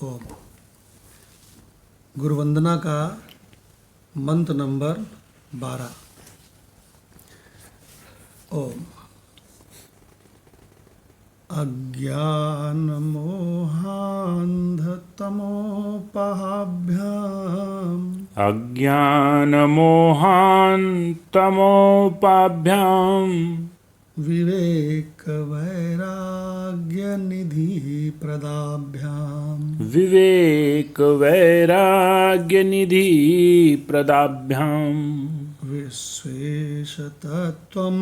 ओम। गुरुवंदना का मंत्र नंबर 12। ओम। अज्ञानमोहान्तमोपाभ्याम् विवेकवैराग्यनिधिप्रदाभ्याम् विवेकवैराग्यनिधिप्रदाभ्याम् विश्वेशतत्त्वं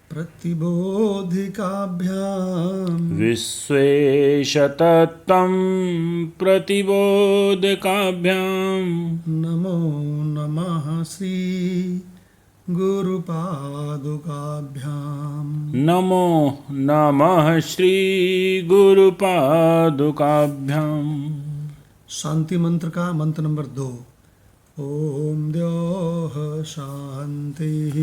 प्रतिबोधकाभ्याम् नमो नमः श्री गुरुपादुकाभ्याम् नमो नमः श्री गुरुपादुकाभ्याम्। शांति मंत्र का मंत्र नंबर 2। ओम द्योः शांतिः।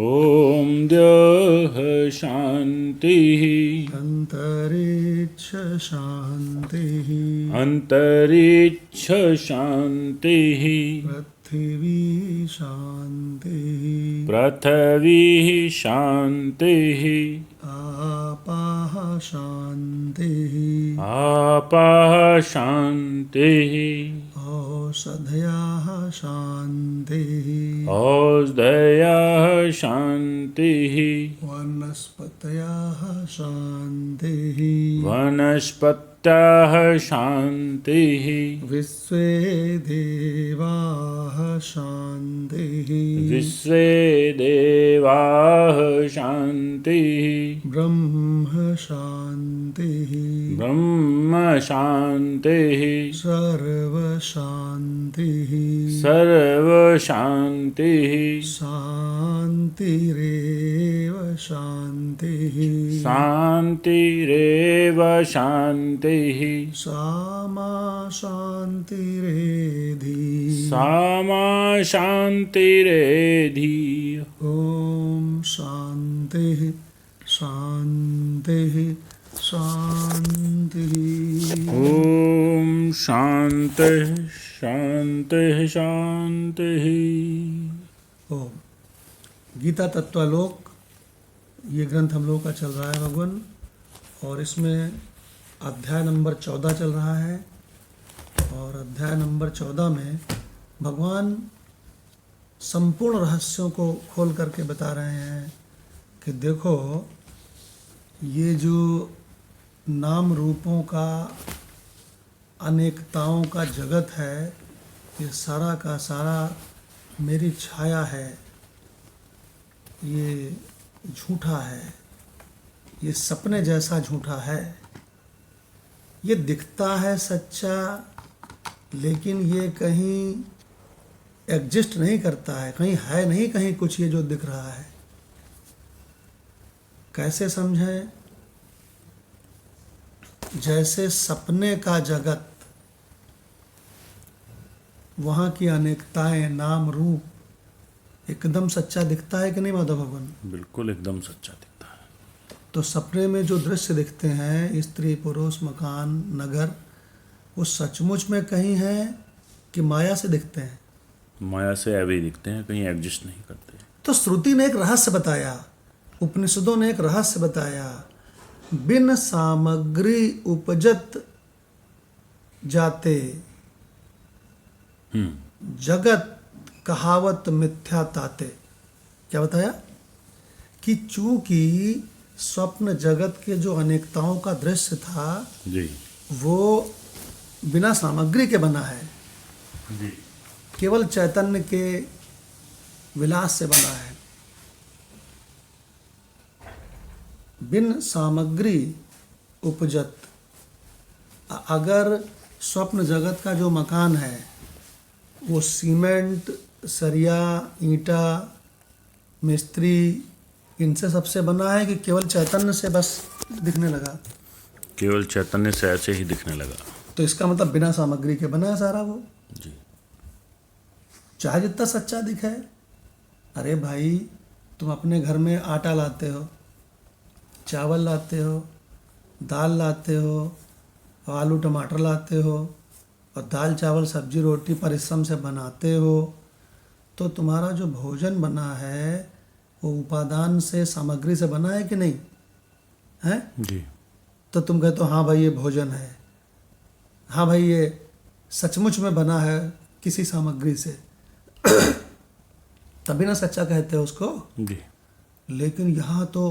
ओम द्योः शांतिः। अंतरिक्ष शांतिः। अंतरिक्ष शांतिः। पृथ्वी शांतिः। पृथ्वी शांतिः। आपाः शांतिः। आपाः शांतिः। औषधयाः शांतिः। औषधयः शांतिः। वनस्पतयः शांतिः। वनस्पतयः शांतिः। विश्वे देवाः शांतिः। विश्वे देवाः शांतिः। ब्रह्म शांतिः। ब्रह्म शांतिः। सर्व शांतिः। सर्व शांतिः। शांतिरेव शांतिः। शांतिरेव शांतिः। सामा शांतिरेधि। सामा शांतिरेधि। ओम शांतिः शांतिः शांतिः। ओम शांतिः शांतिः शांतिः। ओम। गीता तत्वालोक ये ग्रंथ हम लोग का चल रहा है भगवान, और इसमें अध्याय नंबर 14 चल रहा है। और अध्याय नंबर 14 में भगवान संपूर्ण रहस्यों को खोल करके बता रहे हैं कि देखो, ये जो नाम रूपों का अनेकताओं का जगत है, ये सारा का सारा मेरी छाया है। ये झूठा है, ये सपने जैसा झूठा है। ये दिखता है सच्चा, लेकिन ये कहीं एग्जिस्ट नहीं करता है, कहीं है नहीं, कहीं कुछ ये जो दिख रहा है। कैसे समझें? जैसे सपने का जगत, वहाँ की अनेकताएं, नाम रूप एकदम सच्चा दिखता है कि नहीं माधव भगवान? बिल्कुल एकदम सच्चा दिखता है। तो सपने में जो दृश्य दिखते हैं, स्त्री पुरुष मकान नगर, वो सचमुच में कहीं है कि माया से दिखते हैं? माया से अभी दिखते हैं, कहीं एग्जिस्ट नहीं करते। तो श्रुति ने एक रहस्य बताया, उपनिषदों ने एक रहस्य बताया। बिन सामग्री उपजत जाते जगत कहावत मिथ्या ताते। क्या बताया? कि चूंकि स्वप्न जगत के जो अनेकताओं का दृश्य था जी, वो बिना सामग्री के बना है, जी, केवल चैतन्य के विलास से बना है। बिन सामग्री उपजत, अगर स्वप्न जगत का जो मकान है वो सीमेंट, सरिया, ईंटा, मिस्त्री, इनसे सबसे बना है कि केवल चैतन्य से बस दिखने लगा? केवल चैतन्य से ऐसे ही दिखने लगा। तो इसका मतलब बिना सामग्री के बना है सारा वो, जी। चाहे जितना सच्चा दिखे। अरे भाई, तुम अपने घर में आटा लाते हो, चावल लाते हो, दाल लाते हो, और आलू टमाटर लाते हो और दाल चावल सब्जी रोटी परिश्रम से बनाते हो, तो तुम्हारा जो भोजन बना है वो उपादान से, सामग्री से बना है कि नहीं है? जी। तो तुम कहते हो हाँ भाई ये भोजन है, हाँ भाई ये सचमुच में बना है किसी सामग्री से, तभी ना सच्चा कहते हो उसको। जी। लेकिन यहाँ तो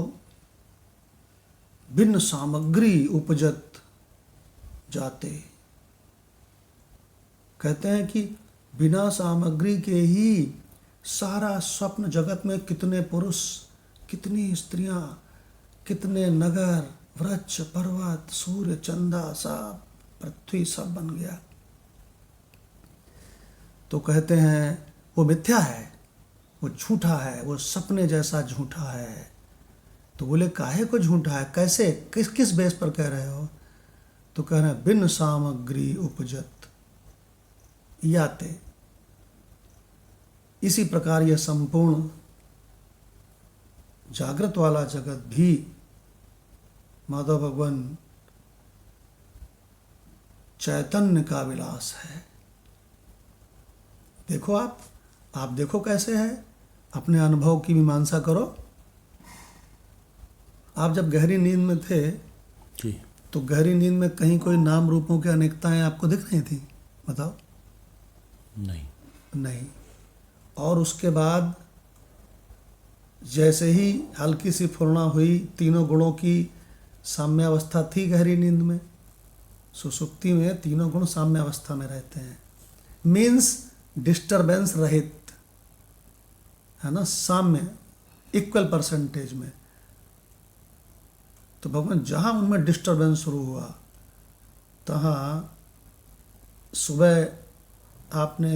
भिन्न सामग्री उपजत जाते, कहते हैं कि बिना सामग्री के ही सारा स्वप्न जगत में कितने पुरुष, कितनी स्त्रियां, कितने नगर, वृक्ष, पर्वत, सूर्य, चंदा, सब पृथ्वी सब बन गया। तो कहते हैं वो मिथ्या है, वो झूठा है, वो सपने जैसा झूठा है। तो बोले काहे को झूठा है, कैसे, किस किस बेस पर कह रहे हो? तो कह रहे हैं बिन सामग्री उपजत याते। इसी प्रकार यह संपूर्ण जागृत वाला जगत भी माधव भगवान चैतन्य का विलास है। देखो आप देखो कैसे है, अपने अनुभव की मीमांसा करो। आप जब गहरी नींद में थे जी। तो गहरी नींद में कहीं कोई नाम रूपों की अनेकताएं आपको दिख रही थी? बताओ। नहीं। और उसके बाद जैसे ही हल्की सी फुर्ना हुई, तीनों गुणों की साम्यावस्था थी गहरी नींद में। सुसुप्ति में तीनों गुण साम्यावस्था में रहते हैं, मीन्स डिस्टरबेंस रहित, है ना, साम्य, इक्वल परसेंटेज में। तो भगवान जहाँ उनमें डिस्टरबेंस शुरू हुआ, तहाँ सुबह आपने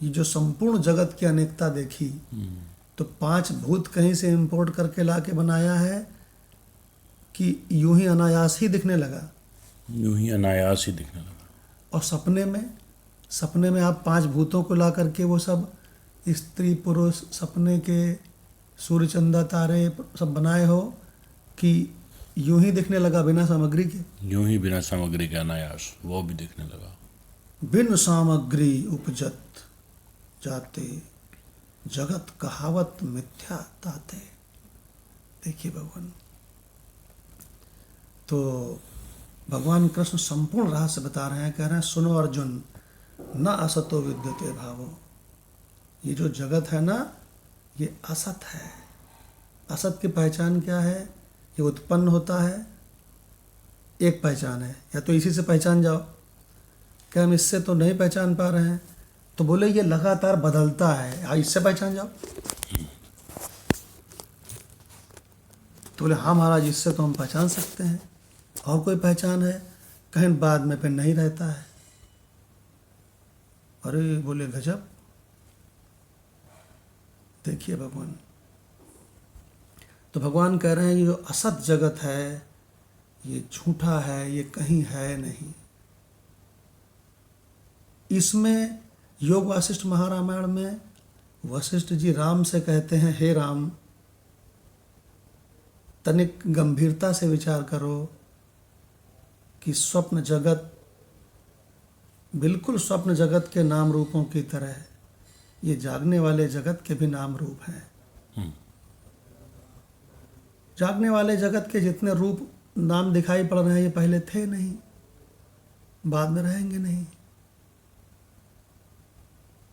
ये जो संपूर्ण जगत की अनेकता देखी, तो 5 भूत कहीं से इंपोर्ट करके लाके बनाया है कि यूं ही अनायास ही दिखने लगा? यूं ही अनायास ही दिखने लगा। और सपने में आप 5 भूतों को ला करके वो सब स्त्री पुरुष, सपने के सूर्य चंदा तारे सब बनाए हो कि यूं ही दिखने लगा बिना सामग्री के? यूं ही बिना सामग्री के अनायास वो भी दिखने लगा। बिन सामग्री उपजत जाते, जगत कहावत मिथ्या ताते। देखिए भगवान, तो भगवान कृष्ण संपूर्ण रहस्य बता रहे हैं, कह रहे हैं सुनो अर्जुन, न असतो विद्यते भावो। ये जो जगत है ना, ये असत है। असत की पहचान क्या है? ये उत्पन्न होता है, एक पहचान है, या तो इसी से पहचान जाओ। क्या हम इससे तो नहीं पहचान पा रहे हैं? तो बोले ये लगातार बदलता है, इससे पहचान जाओ। तो बोले हाँ महाराज, इससे तो हम पहचान सकते हैं। और कोई पहचान है? कहीं बाद में फिर नहीं रहता है। अरे बोले गजब। देखिए भगवान, तो भगवान कह रहे हैं ये जो असत जगत है, ये झूठा है, ये कहीं है नहीं। इसमें योग वासिष्ठ महारामायण में वशिष्ठ जी राम से कहते हैं, हे राम, तनिक गंभीरता से विचार करो कि स्वप्न जगत बिल्कुल स्वप्न जगत के नाम रूपों की तरह, ये जागने वाले जगत के भी नाम रूप हैं। जागने वाले जगत के जितने रूप नाम दिखाई पड़ रहे हैं, ये पहले थे नहीं, बाद में रहेंगे नहीं।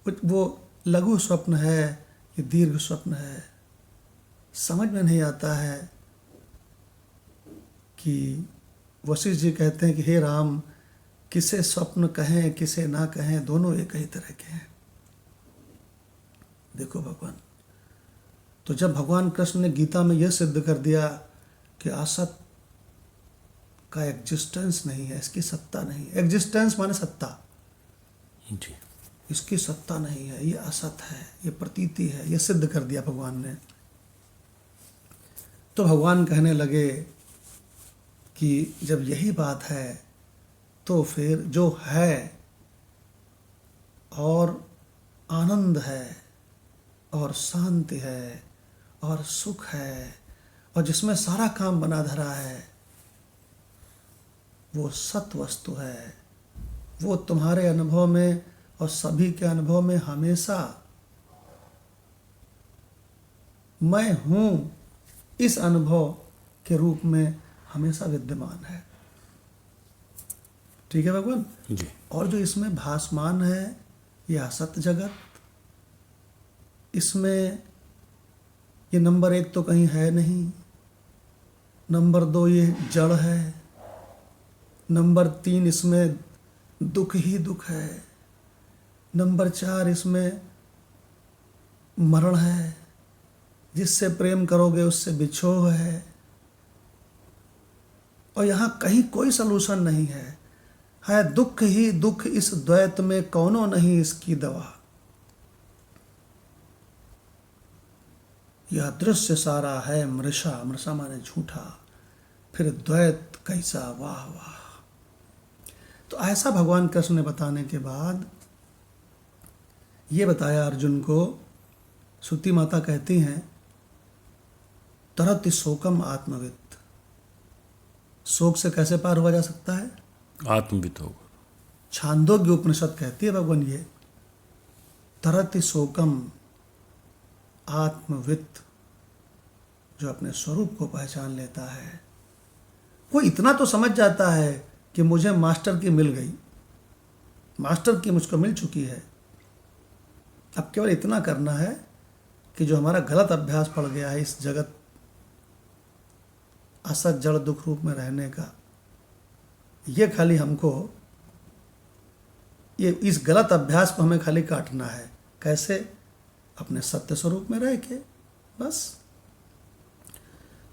वो लघु स्वप्न है, ये दीर्घ स्वप्न है। समझ में नहीं आता है कि वशिष्ठ जी कहते हैं कि हे राम, किसे स्वप्न कहें किसे ना कहें, दोनों एक ही तरह के हैं। देखो भगवान, तो जब भगवान कृष्ण ने गीता में यह सिद्ध कर दिया कि असत का एग्जिस्टेंस नहीं है, इसकी सत्ता नहीं, एग्जिस्टेंस माने सत्ता जी। इसकी सत्ता नहीं है, ये असत है, ये प्रतीति है, ये सिद्ध कर दिया भगवान ने। तो भगवान कहने लगे कि जब यही बात है तो फिर जो है और आनंद है और शांति है और सुख है और जिसमें सारा काम बना धरा है, वो सत वस्तु है, वो तुम्हारे अनुभव में और सभी के अनुभव में हमेशा मैं हूँ इस अनुभव के रूप में हमेशा विद्यमान है। ठीक है भगवान। जी। और जो इसमें भासमान है यह असत जगत, इसमें ये नंबर 1 तो कहीं है नहीं, नंबर 2 ये जड़ है, नंबर 3 इसमें दुख ही दुख है, नंबर 4 इसमें मरण है, जिससे प्रेम करोगे उससे बिछोह है, और यहाँ कहीं कोई सलूशन नहीं है दुख ही दुख, इस द्वैत में कौनो नहीं इसकी दवा। यह दृश्य सारा है मृषा, मृषा माने झूठा, फिर द्वैत कैसा वाह वाह। तो ऐसा भगवान कृष्ण ने बताने के बाद ये बताया अर्जुन को। श्रुति माता कहती हैं तरति शोकम आत्मवित्, शोक से कैसे पार हुआ जा सकता है? आत्मवित होगा। छांदोग्य उपनिषद कहती है भगवान ये तरति शोकम आत्मवित्, जो अपने स्वरूप को पहचान लेता है। वो इतना तो समझ जाता है कि मुझे मास्टर की मिल गई, मास्टर की मुझको मिल चुकी है। अब केवल इतना करना है कि जो हमारा गलत अभ्यास पड़ गया है इस जगत असत जड़ दुख रूप में रहने का, ये खाली हमको, ये इस गलत अभ्यास को हमें खाली काटना है। कैसे? अपने सत्य स्वरूप में रह के, बस।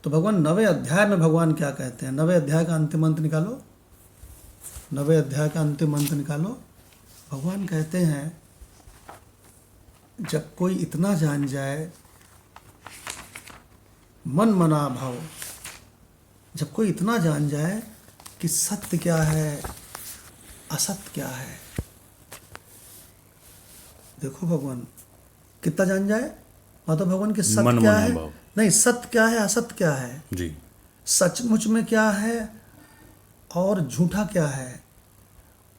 तो भगवान 9वें अध्याय में भगवान क्या कहते हैं? 9वें अध्याय का अंतिम मंत्र निकालो, 9वें अध्याय का अंतिम मंत्र निकालो। भगवान कहते हैं जब कोई इतना जान जाए, मन मना भाव, जब कोई इतना जान जाए कि सत्य क्या है असत्य क्या है। देखो भगवान कितना जान जाए, माता भगवान के सत्य मन क्या मना है, भाव। नहीं सत्य क्या है असत्य क्या है, जी। सचमुच में क्या है और झूठा क्या है,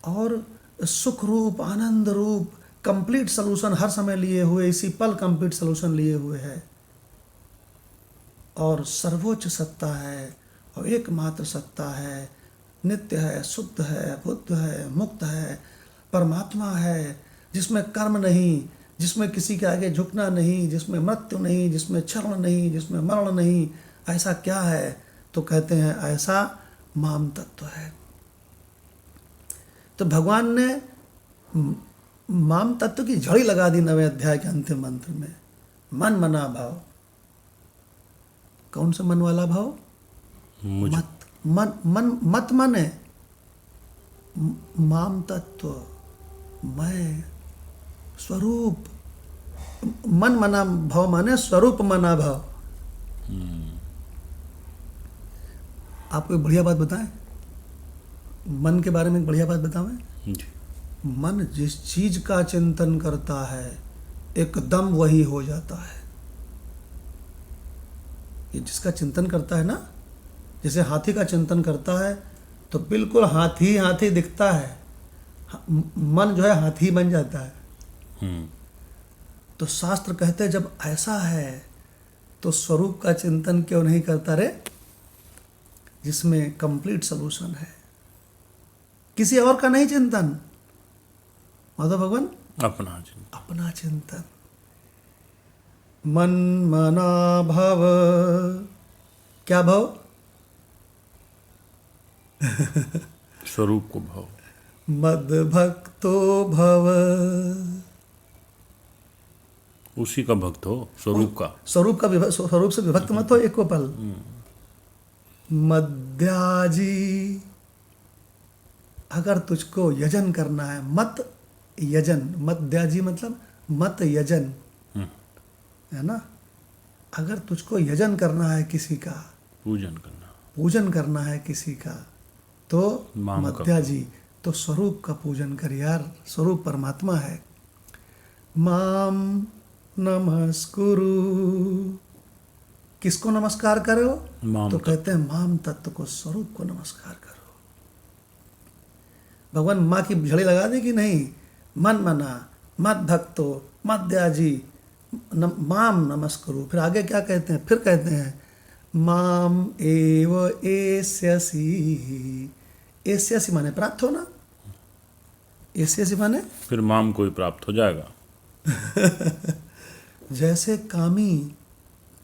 और सुख रूप आनंद रूप कंप्लीट सलूशन हर समय लिए हुए, इसी पल कंप्लीट सलूशन लिए हुए है, और सर्वोच्च सत्ता है और एकमात्र सत्ता है, नित्य है, शुद्ध है, बुद्ध है, मुक्त है, परमात्मा है, जिसमें कर्म नहीं, जिसमें किसी के आगे झुकना नहीं, जिसमें मृत्यु नहीं, जिसमें क्षरण नहीं, जिसमें मरण नहीं। ऐसा क्या है? तो कहते हैं ऐसा माम तत्व है। तो भगवान ने माम तत्व की झड़ी लगा दी 9वें अध्याय के अंतिम मंत्र में। मन मना भाव, कौन सा मन वाला भाव? मुझे मत मन है माम तत्व, मैं स्वरूप। मन मना भाव माने स्वरूप मना भाव। आपको एक बढ़िया बात बताएं, मन के बारे में एक बढ़िया बात बताएं। जी। मन जिस चीज का चिंतन करता है एकदम वही हो जाता है। ये जिसका चिंतन करता है ना, जैसे हाथी का चिंतन करता है तो बिल्कुल हाथी हाथी दिखता है, मन जो है हाथी बन जाता है। तो शास्त्र कहते हैं जब ऐसा है तो स्वरूप का चिंतन क्यों नहीं करता रे, जिसमें कंप्लीट सलूशन है, किसी और का नहीं चिंतन। माधव भगवान अपना चिंतन। मन मना भव, क्या भव? स्वरूप को भाव। मद भक्तो भव, उसी का भक्त हो, स्वरूप का। स्वरूप का स्वरूप से विभक्त मत हो एको पल। मद्याजी, अगर तुझको यजन करना है, मत यजन, मद्याजी मतलब मत यजन है ना। अगर तुझको यजन करना है किसी का, पूजन करना है किसी का, तो मद्याजी, तो स्वरूप का पूजन कर यार, स्वरूप परमात्मा है। माम नमस्कुरु, किसको नमस्कार करो? तो कहते हैं माम तत्व को, स्वरूप को नमस्कार करो। भगवान माँ की झड़ी लगा दी कि नहीं? मन मना मत भक्तो मत दयाजी माम नमस्कुरु। फिर आगे क्या कहते हैं? फिर कहते हैं माम एव एस्यसि। एस्यसि माने प्राप्त होना। एस्यसि माने फिर माम को ही प्राप्त हो जाएगा। जैसे कामी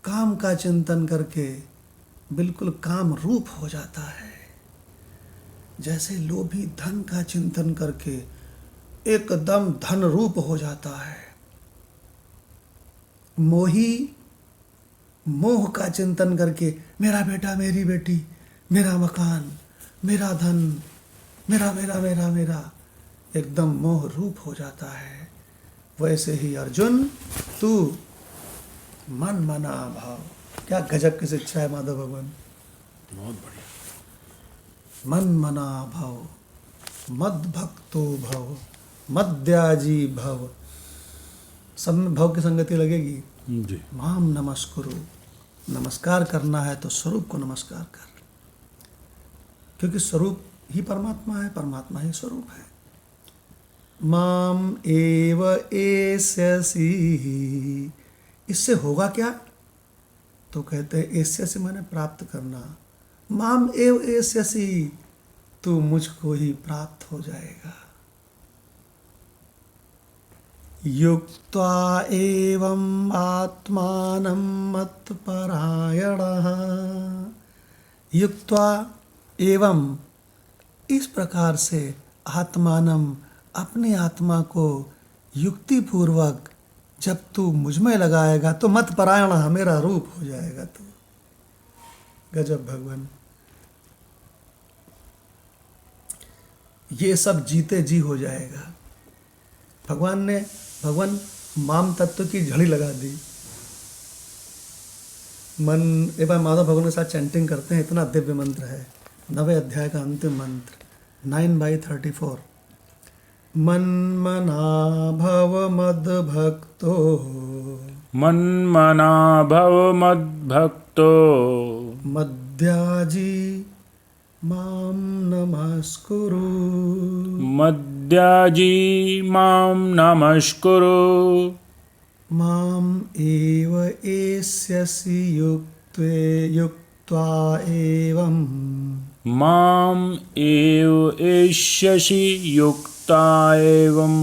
काम का चिंतन करके बिल्कुल काम रूप हो जाता है, जैसे लोभी धन का चिंतन करके एकदम धन रूप हो जाता है, मोही मोह का चिंतन करके मेरा बेटा मेरी बेटी मेरा मकान मेरा धन मेरा मेरा मेरा मेरा एकदम मोह रूप हो जाता है। वैसे ही अर्जुन तू मन मना भाव। क्या गजब की शिक्षा है माधव भगवान। बहुत बढ़िया। मन मना भव मद भक्तो भव मद्याजी भव। सब में भव की संगति लगेगी। जी। माम नमस्कुरु। नमस्कार करना है तो स्वरूप को नमस्कार कर, क्योंकि स्वरूप ही परमात्मा है, परमात्मा ही स्वरूप है। माम एव एस्यसि। इससे होगा क्या? तो कहते हैं एस्यसि माने प्राप्त करना। माम एव एस्यसि, तू मुझको ही प्राप्त हो जाएगा। युक्त्वा एवं आत्मानं मत्परायणः। युक्त्वा एवं, इस प्रकार से आत्मानम, अपनी आत्मा को युक्ति पूर्वक जब तू मुझ में लगाएगा तो मत परायण, मेरा रूप हो जाएगा तू। गजब भगवान। ये सब जीते जी हो जाएगा। भगवान माम तत्व की झड़ी लगा दी। मन एक बार माधव भगवान के साथ चैंटिंग करते हैं, इतना दिव्य मंत्र है। 9वें अध्याय का अंतिम मंत्र 9/34। मन मना भव मद भक्तो मन्मना भव मद्भक्तो मद्याजी माम नमस्कुरु। मद्याजी मां नमस्कुरु। माम एव एस्यसि युक्त्वा एवं माम् एव एष्यसि युक्ता एवम्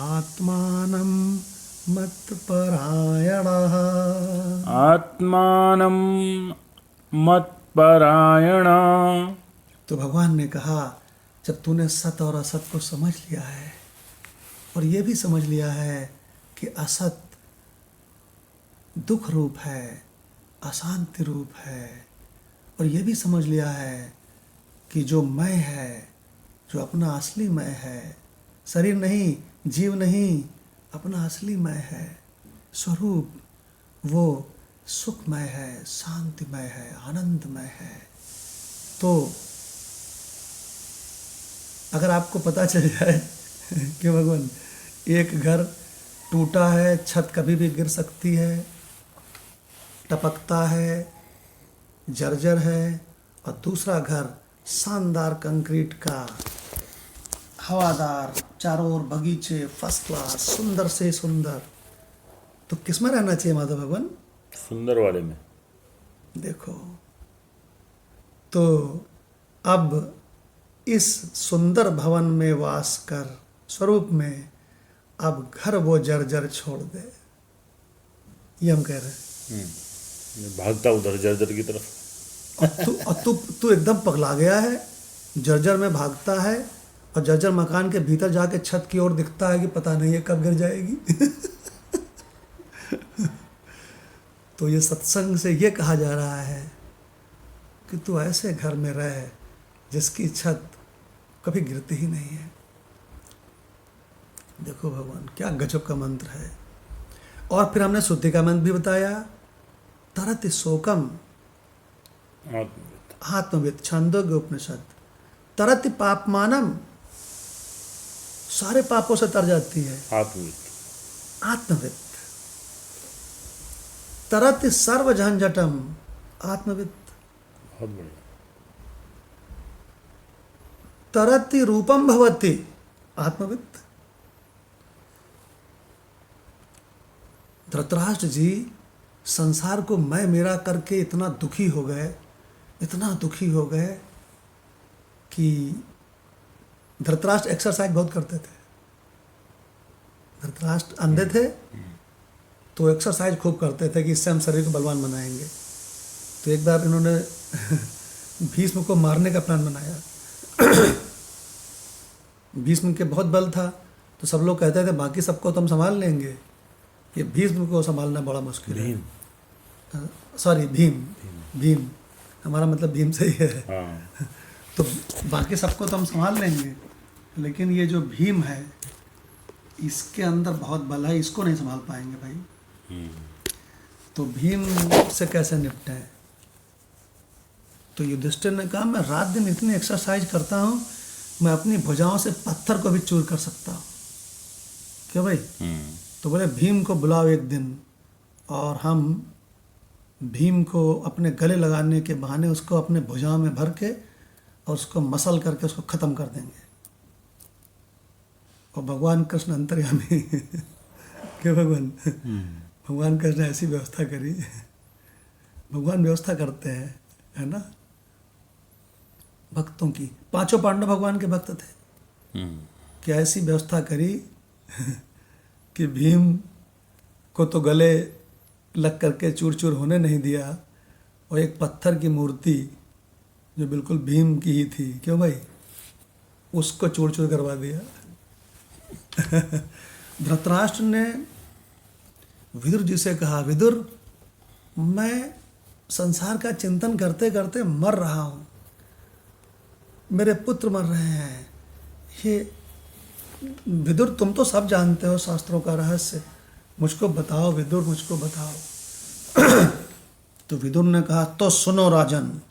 आत्मानं मत्परायणः। आत्मानं मत्परायण। तो भगवान ने कहा, जब तूने सत और असत को समझ लिया है और ये भी समझ लिया है कि असत दुख रूप है, अशांति रूप है, और ये भी समझ लिया है कि जो मैं है, जो अपना असली मैं है, शरीर नहीं, जीव नहीं, अपना असली मैं है, स्वरूप, वो सुखमय है, शांतिमय है, आनंदमय है। तो अगर आपको पता चल जाए कि भगवान एक घर टूटा है, छत कभी भी गिर सकती है, टपकता है, जर्जर है, और दूसरा घर शानदार कंक्रीट का, हवादार, चारों ओर बगीचे, फर्स्ट क्लास, सुंदर से सुंदर, तो किस में रहना चाहिए माधव भगवान? सुंदर वाले में। देखो, तो अब इस सुंदर भवन में वास कर, स्वरूप में, अब घर वो जर्जर छोड़ दे, ये हम कह रहे हैं। भागता उधर जर्जर की तरफ। और तू एकदम पगला गया है, जर्जर में भागता है, और जर्जर मकान के भीतर जाके छत की ओर दिखता है कि पता नहीं है कब गिर जाएगी। तो ये सत्संग से ये कहा जा रहा है कि तू ऐसे घर में रह जिसकी छत कभी गिरती ही नहीं है। देखो भगवान, क्या गजब का मंत्र है। और फिर हमने शुद्धि का मंत्र भी बताया, तरत शोकम आत्मविद, छांदोग्य उपनिषद। तरत पापमानम, सारे पापों से तर जाती है, आत्मविद। तरत सर्व झंझटम, आत्मविद। बहुत बढ़िया। तरति रूपम भवति आत्मवित्। धृतराष्ट्र जी संसार को मैं मेरा करके इतना दुखी हो गए, इतना दुखी हो गए कि धृतराष्ट्र एक्सरसाइज बहुत करते थे। धृतराष्ट्र अंधे थे तो एक्सरसाइज खूब करते थे कि इससे हम शरीर को बलवान बनाएंगे। तो एक बार इन्होंने भीष्म को मारने का प्लान बनाया। भीष्म के बहुत बल था तो सब लोग कहते थे बाकी सबको तो हम संभाल लेंगे, ये भीष्म को संभालना बड़ा मुश्किल है। सॉरी भीम हमारा मतलब भीम से ही है। हाँ। तो बाकी सबको तो हम संभाल लेंगे, लेकिन ये जो भीम है इसके अंदर बहुत बल है, इसको नहीं संभाल पाएंगे भाई। तो भीम से कैसे निपटें? तो युधिष्ठिर ने कहा मैं रात दिन इतनी एक्सरसाइज करता हूँ, मैं अपनी भुजाओं से पत्थर को भी चूर कर सकता हूँ। क्या भाई? तो बोले भीम को बुलाओ एक दिन और हम भीम को अपने गले लगाने के बहाने उसको अपने भुजाओं में भर के और उसको मसल करके उसको ख़त्म कर देंगे। और भगवान कृष्ण अंतर्यामी क्या भगवान कृष्ण ने ऐसी व्यवस्था करी। भगवान व्यवस्था करते हैं, है ना, भक्तों की। पांचों पांडव भगवान के भक्त थे। कि ऐसी व्यवस्था करी कि भीम को तो गले लग करके चूर चूर होने नहीं दिया, और एक पत्थर की मूर्ति जो बिल्कुल भीम की ही थी, क्यों भाई, उसको चूर चूर करवा दिया। धृतराष्ट्र ने विदुर जी से कहा, विदुर मैं संसार का चिंतन करते करते मर रहा हूँ, मेरे पुत्र मर रहे हैं। ये विदुर तुम तो सब जानते हो शास्त्रों का रहस्य, मुझको बताओ विदुर, मुझको बताओ। तो विदुर ने कहा तो सुनो राजन,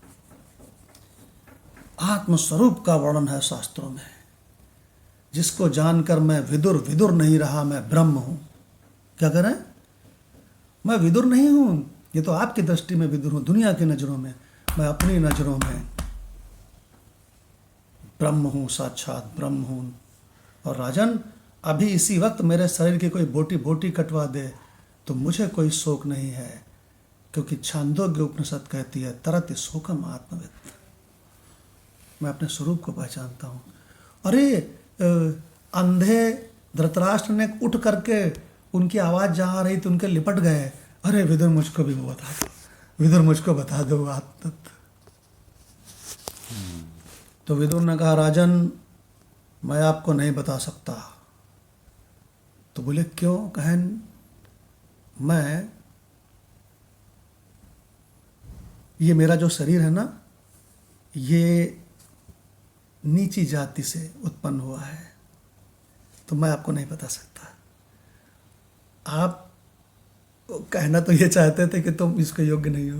आत्मस्वरूप का वर्णन है शास्त्रों में, जिसको जानकर मैं विदुर विदुर नहीं रहा, मैं ब्रह्म हूं। क्या करें? मैं विदुर नहीं हूं, ये तो आपकी दृष्टि में विदुर हूं, दुनिया की नजरों में, मैं अपनी नजरों में ब्रह्म हूं, साक्षात ब्रह्म हूं। और राजन अभी इसी वक्त मेरे शरीर की कोई बोटी बोटी कटवा दे तो मुझे कोई शोक नहीं है, क्योंकि छांदोग्य उपनिषद कहती है तरति शोकम आत्मवित्, मैं अपने स्वरूप को पहचानता हूँ। अरे अंधे धृतराष्ट्र ने उठ करके उनकी आवाज़ जहाँ आ रही थी उनके लिपट गए, अरे विदुर मुझको भी वो बता दो, विदुर मुझको बता दो आत्मतत्व। तो विदुर ने कहा राजन मैं आपको नहीं बता सकता। तो बोले क्यों? कहें मैं, ये मेरा जो शरीर है ना, ये नीची जाति से उत्पन्न हुआ है, तो मैं आपको नहीं बता सकता। आप कहना तो ये चाहते थे कि तुम इसके योग्य नहीं हो।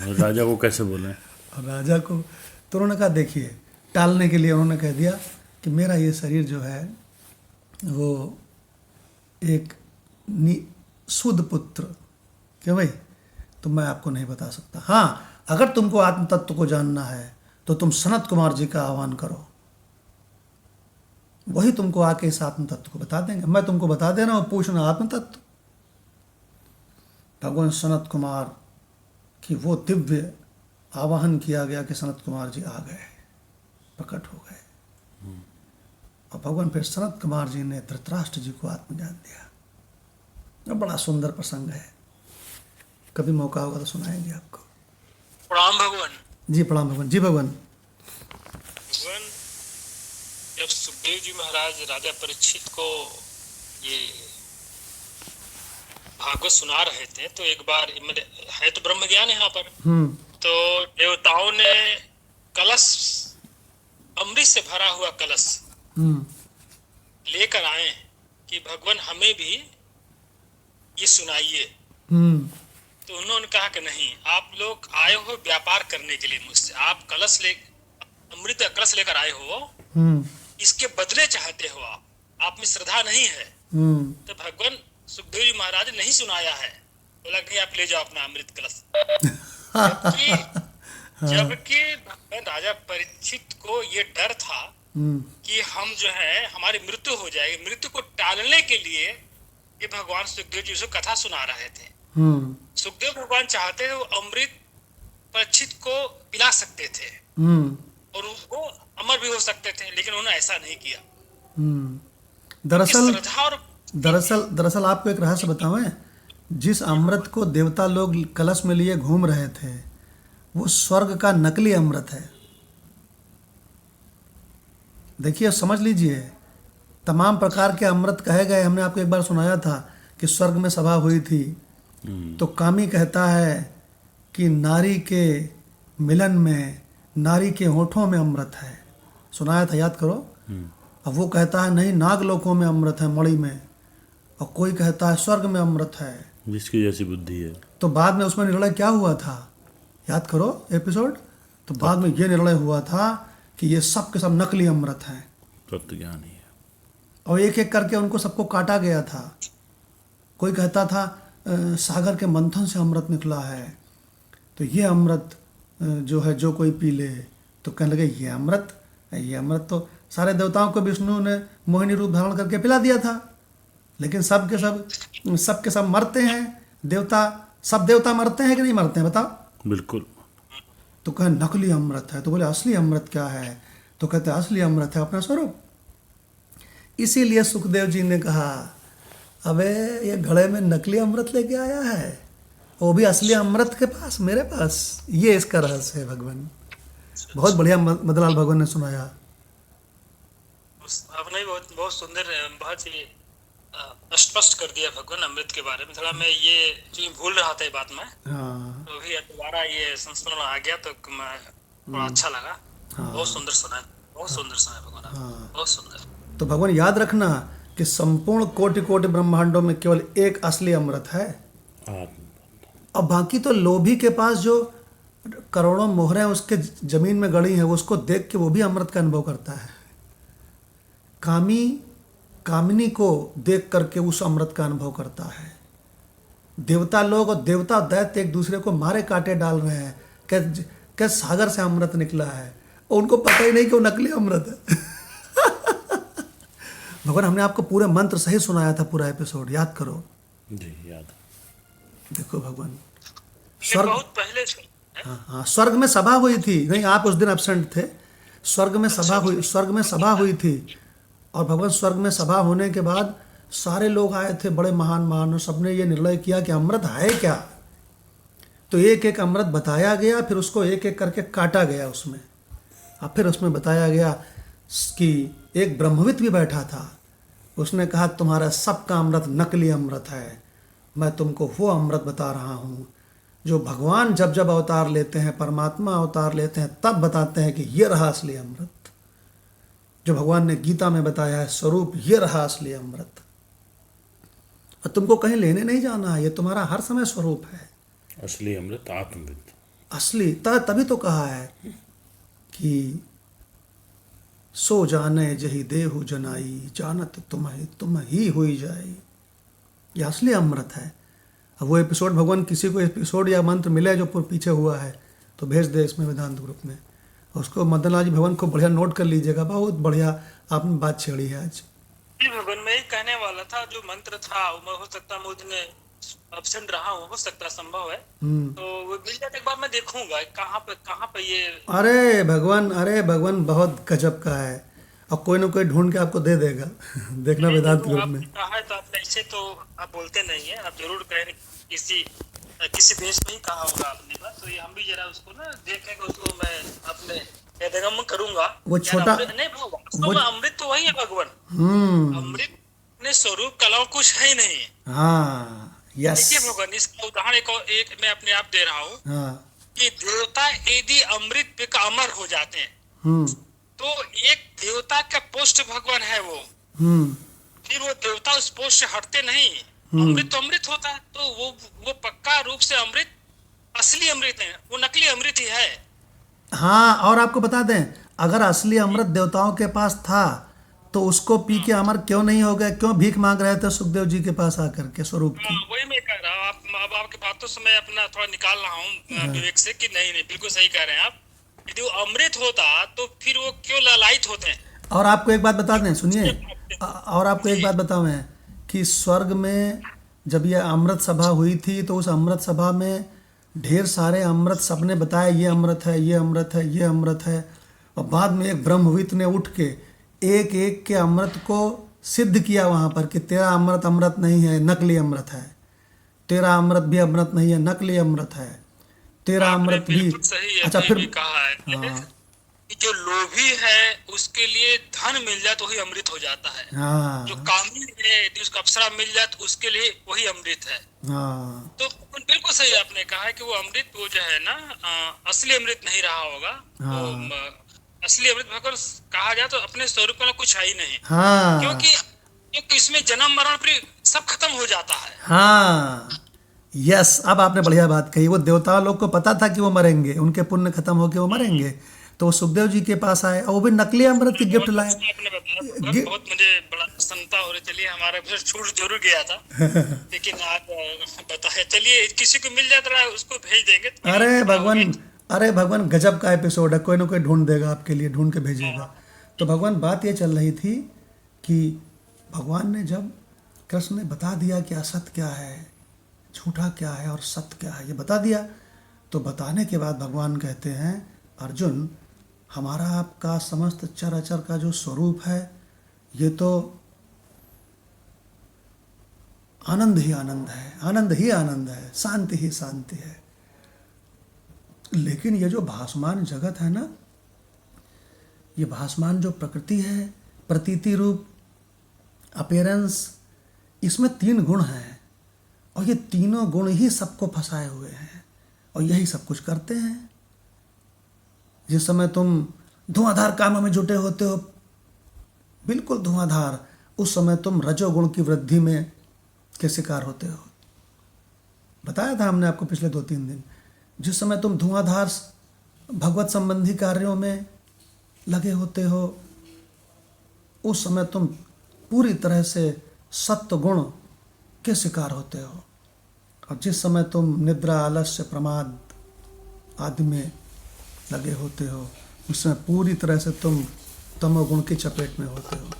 और राजा को कैसे बोले? और राजा को तो उन्होंने कहा देखिए, टालने के लिए उन्होंने कह दिया कि मेरा ये शरीर जो है वो एक शुद्ध पुत्र, क्यों भाई, तो मैं आपको नहीं बता सकता। हाँ, अगर तुमको आत्म तत्व को जानना है तो तुम सनत कुमार जी का आह्वान करो, वही तुमको आके इस आत्म तत्व को बता देंगे। मैं तुमको बता दे रहा हूँ, पूछना आत्म तत्व। भगवान सनत कुमार की वो दिव्य आवाहन किया गया कि सनत कुमार जी आ गए, प्रकट हो गए। और भगवान फिर सनत कुमार जी ने धृतराष्ट्र जी को आत्मज्ञान दिया। और बड़ा सुंदर प्रसंग है, कभी मौका होगा तो सुनाएंगे आपको। प्रणाम भगवान। जी प्रणाम भगवान। जी भगवान। भगवान जब सुखदेव जी महाराज राजा परीक्षित को ये भागवत सुना रहे थे, तो एक बार है तो ब्रह्म ज्ञान यहाँ पर, तो देवताओं ने कलश, अमृत से भरा हुआ कलश लेकर आए कि भगवान हमें भी ये सुनाइए। तो उन्होंने कहा कि नहीं, आप लोग आए हो व्यापार करने के लिए मुझसे, आप अमृत का कलश लेकर आए हो, इसके बदले चाहते हो आप में श्रद्धा नहीं है। तो भगवान सुखदेव जी महाराज नहीं सुनाया है, बोला कि आप ले जाओ अपना अमृत कलश। जबकि भगवान राजा परीक्षित को ये डर था कि हम जो है हमारी मृत्यु हो जाएगी। मृत्यु को टालने के लिए ये भगवान सुखदेव जी उसको कथा सुना रहे थे। सुखदेव भगवान चाहते थे वो अमृत परीक्षित को पिला सकते थे और वो अमर भी हो सकते थे, लेकिन उन्होंने ऐसा नहीं किया। दरअसल श्रद्धा और दरअसल आपको एक रहस्य बताएं, जिस अमृत को देवता लोग कलश में लिए घूम रहे थे वो स्वर्ग का नकली अमृत है। देखिए समझ लीजिए, तमाम प्रकार के अमृत कहे गए। हमने आपको एक बार सुनाया था कि स्वर्ग में सभा हुई थी तो कामी कहता है कि नारी के मिलन में, नारी के होठों में अमृत है। सुनाया था, याद करो। अब वो कहता है नहीं, नागलोकों में अमृत है, मणि में। और कोई कहता है स्वर्ग में अमृत है, जिसकी जैसी बुद्धि है। तो बाद में उसमें निर्णय क्या हुआ था, याद करो एपिसोड। तो बाद में ये निर्णय हुआ था कि ये सब के सब नकली अमृत हैं, तत्व ज्ञान ही है। और एक एक करके उनको सबको काटा गया था। कोई कहता था सागर के मंथन से अमृत निकला है, तो ये अमृत जो है जो कोई पी ले, तो कहने लगे ये अमृत तो सारे देवताओं को विष्णु ने मोहिनी रूप धारण करके पिला दिया था। लेकिन सब के सब मरते हैं। सब देवता मरते हैं कि नहीं मरते हैं, बताओ। बिल्कुल। तो कहे नकली अमृत है, तो बोले असली अमृत क्या है, तो कहते असली अमृत है अपना स्वरूप। इसीलिए सुखदेव जी ने कहा अबे ये घड़े में नकली अमृत लेके आया है, वो भी असली अमृत के पास, मेरे पास। ये इसका रहस्य है भगवान। बहुत बढ़िया मदनलाल भगवान ने सुनाया। आपने बहुत सुंदर, बहुत ही स्पष्ट कर दिया भगवान अमृत के बारे में। थोड़ा मैं ये जो भूल रहा था ये बात में, हाँ तो भी दोबारा ये संस्मरण आ गया तो मैं थोड़ा अच्छा लगा। बहुत सुंदर सुना, बहुत सुंदर सुना भगवान, बहुत सुंदर। तो भगवान याद रखना कि संपूर्ण कोटि कोटि ब्रह्मांडों में केवल एक असली अमृत है, और बाकी तो लोभी के पास जो करोड़ों मोहरें उसके जमीन में गड़ी हैं, वो उसको देख के वो भी अमृत का अनुभव करता है। कामिनी को देख करके उस अमृत का अनुभव करता है। देवता लोग और देवता दैत्य एक दूसरे को मारे काटे डाल रहे हैं कि सागर से अमृत निकला है, और उनको पता ही नहीं कि वो नकली अमृत है। भगवान हमने आपको पूरे मंत्र सही सुनाया था, पूरा एपिसोड याद करो। जी याद। देखो भगवान स्वर्ग बहुत पहले से। हाँ, स्वर्ग में सभा हुई थी। नहीं, आप उस दिन एब्सेंट थे। स्वर्ग में सभा हुई थी, और भगवान स्वर्ग में सभा होने के बाद सारे लोग आए थे, बड़े महान, और सबने ये निर्णय किया कि अमृत है क्या। तो एक एक अमृत बताया गया, फिर उसको एक एक करके काटा गया उसमें। और फिर उसमें बताया गया कि एक ब्रह्मविद भी बैठा था, उसने कहा तुम्हारा सबका अमृत नकली अमृत है। मैं तुमको वो अमृत बता रहा हूँ जो भगवान जब जब अवतार लेते हैं, परमात्मा अवतार लेते हैं, तब बताते हैं कि ये रहा असली अमृत। जो भगवान ने गीता में बताया है स्वरूप, ये रहा असली अमृत। और तुमको कहीं लेने नहीं जाना है, ये तुम्हारा हर समय स्वरूप है। असली अमृत आत्मविद। असली तभी तो कहा है कि सो जाने जही देहु जनाई, जानत तुम ही हुई जाई। ये असली अमृत है। अब वो एपिसोड भगवान किसी को एपिसोड या मंत्र मिले जो पीछे हुआ है तो भेज दे इसमें वेदांत ग्रुप में, उसको मदनलाल जी भगवान को बढ़िया नोट कर लीजिएगा। बहुत बढ़िया आपने बात छेड़ी है आज। भगवान मैं ही कहने वाला था, जो मंत्र था वो हो सकता है मुझ में एब्सेंट रहा हूँ, हो सकता है, संभव है। तो वो मिल जाए एक बार मैं देखूंगा कहाँ पे ये। अरे भगवान बहुत गजब का है, और कोई ना कोई ढूंढ के आपको दे देगा। देखना वेदांत ग्रुप में कहा है, तो आप ऐसे तो आप बोलते नहीं है, आप जरूर कहें किसी देश में ही कहा होगा आपने बात, तो ये हम भी जरा उसको ना देखेंगे, उसको मैं अपने हृदयंगम करूंगा। वो छोटा नहीं, अमृत तो वही है भगवान। अमृत ने स्वरूप कला कुछ है ही नहीं। हाँ, यस। देखिए भगवान, इसका उदाहरण एक मैं अपने आप दे रहा हूँ कि देवता यदि अमृत पे का अमर हो जाते हैं तो एक देवता का पोस्ट भगवान है वो, फिर वो देवता उस पोस्ट से हटते नहीं। अमृत तो अमृत होता है, तो वो पक्का रूप से अमृत असली अमृत है, वो नकली अमृत ही है। हाँ, और आपको बता दें, अगर असली अमृत देवताओं के पास था तो उसको पी के अमर क्यों नहीं हो गए? क्यों भीख मांग रहे थे सुखदेव जी के पास आकर के स्वरूप की? वही मैं कह रहा हूँ, अब आपकी बातों से मैं अपना थोड़ा निकाल रहा हूँ विवेक से कि नहीं नहीं बिल्कुल सही कह रहे हैं आप। यदि वो अमृत होता तो फिर वो क्यों लालायित होते हैं? और आपको एक बात बता दें, सुनिए, और आपको एक जी। बात बताऊं कि स्वर्ग में जब ये अमृत सभा हुई थी तो उस अमृत सभा में ढेर सारे अमृत सबने बताया ये अमृत है, ये अमृत है, ये अमृत है। और बाद में एक ब्रह्मविद ने उठ के एक एक के अमृत को सिद्ध किया वहाँ पर कि तेरा अमृत अमृत नहीं है, नकली अमृत है। तेरा अमृत भी अमृत नहीं है, नकली अमृत है। तेरा आपने अमृत भी। बिल्कुल सही अच्छा अभी फिर। भी कहा है हाँ कि जो लोभी है उसके लिए धन मिल जाए तो वही अमृत हो जाता है। जो हाँ कामी है यदि उसको अप्सरा मिल जाए तो उसके लिए वही अमृत है। हाँ तो बिल्कुल सही आपने कहा है कि वो अमृत वो जो है ना असली अमृत नहीं रहा होगा। वो हाँ असली अमृत भगवान कहा जाए तो अपने स्वरूप में कुछ है ही नहीं। हाँ क्योंकि इसमें जन्म मरण फिर सब खत्म हो जाता है। हाँ। यस, अब आपने बढ़िया बात कही। वो देवता लोग को पता था कि वो मरेंगे, उनके पुण्य खत्म होके वो मरेंगे, तो वो सुखदेव जी के पास आए और वो भी नकली अमृत की गिफ्ट बहुत लाए। अच्छा आपने बताया भगवान, गि- बहुत मुझे बड़ा प्रसन्नता हो रही। चलिए हमारे फिर छूट जरूर गया था लेकिन आप बताए। चलिए किसी को मिल जाता है उसको भेज देंगे तो अरे कृपा होगी। भगवान, अरे भगवान गजब का एपिसोड है, कोई ना कोई ढूंढ देगा आपके लिए, ढूंढ के भेजेगा। तो भगवान बात ये चल रही थी कि भगवान ने जब कृष्ण ने बता दिया कि असत क्या है, झूठा क्या है और सत्य क्या है, ये बता दिया, तो बताने के बाद भगवान कहते हैं अर्जुन, हमारा आपका समस्त चराचर का जो स्वरूप है ये तो आनंद ही आनंद है, आनंद ही आनंद है, शांति ही शांति है। लेकिन ये जो भासमान जगत है ना, ये भासमान जो प्रकृति है, प्रतीति रूप, अपीयरेंस, इसमें 3 गुण हैं और ये तीनों गुण ही सबको फंसाए हुए हैं और यही सब कुछ करते हैं। जिस समय तुम धुआंधार कामों में जुटे होते हो, बिल्कुल धुआंधार, उस समय तुम रजोगुण की वृद्धि में के शिकार होते हो। बताया था हमने आपको पिछले 2-3 दिन। जिस समय तुम धुआंधार भगवत संबंधी कार्यों में लगे होते हो, उस समय तुम पूरी तरह से सत्व गुण के शिकार होते हो। और जिस समय तुम निद्रा, आलस्य, प्रमाद आदि में लगे होते हो, उस समय पूरी तरह से तुम तमोगुण की चपेट में होते हो।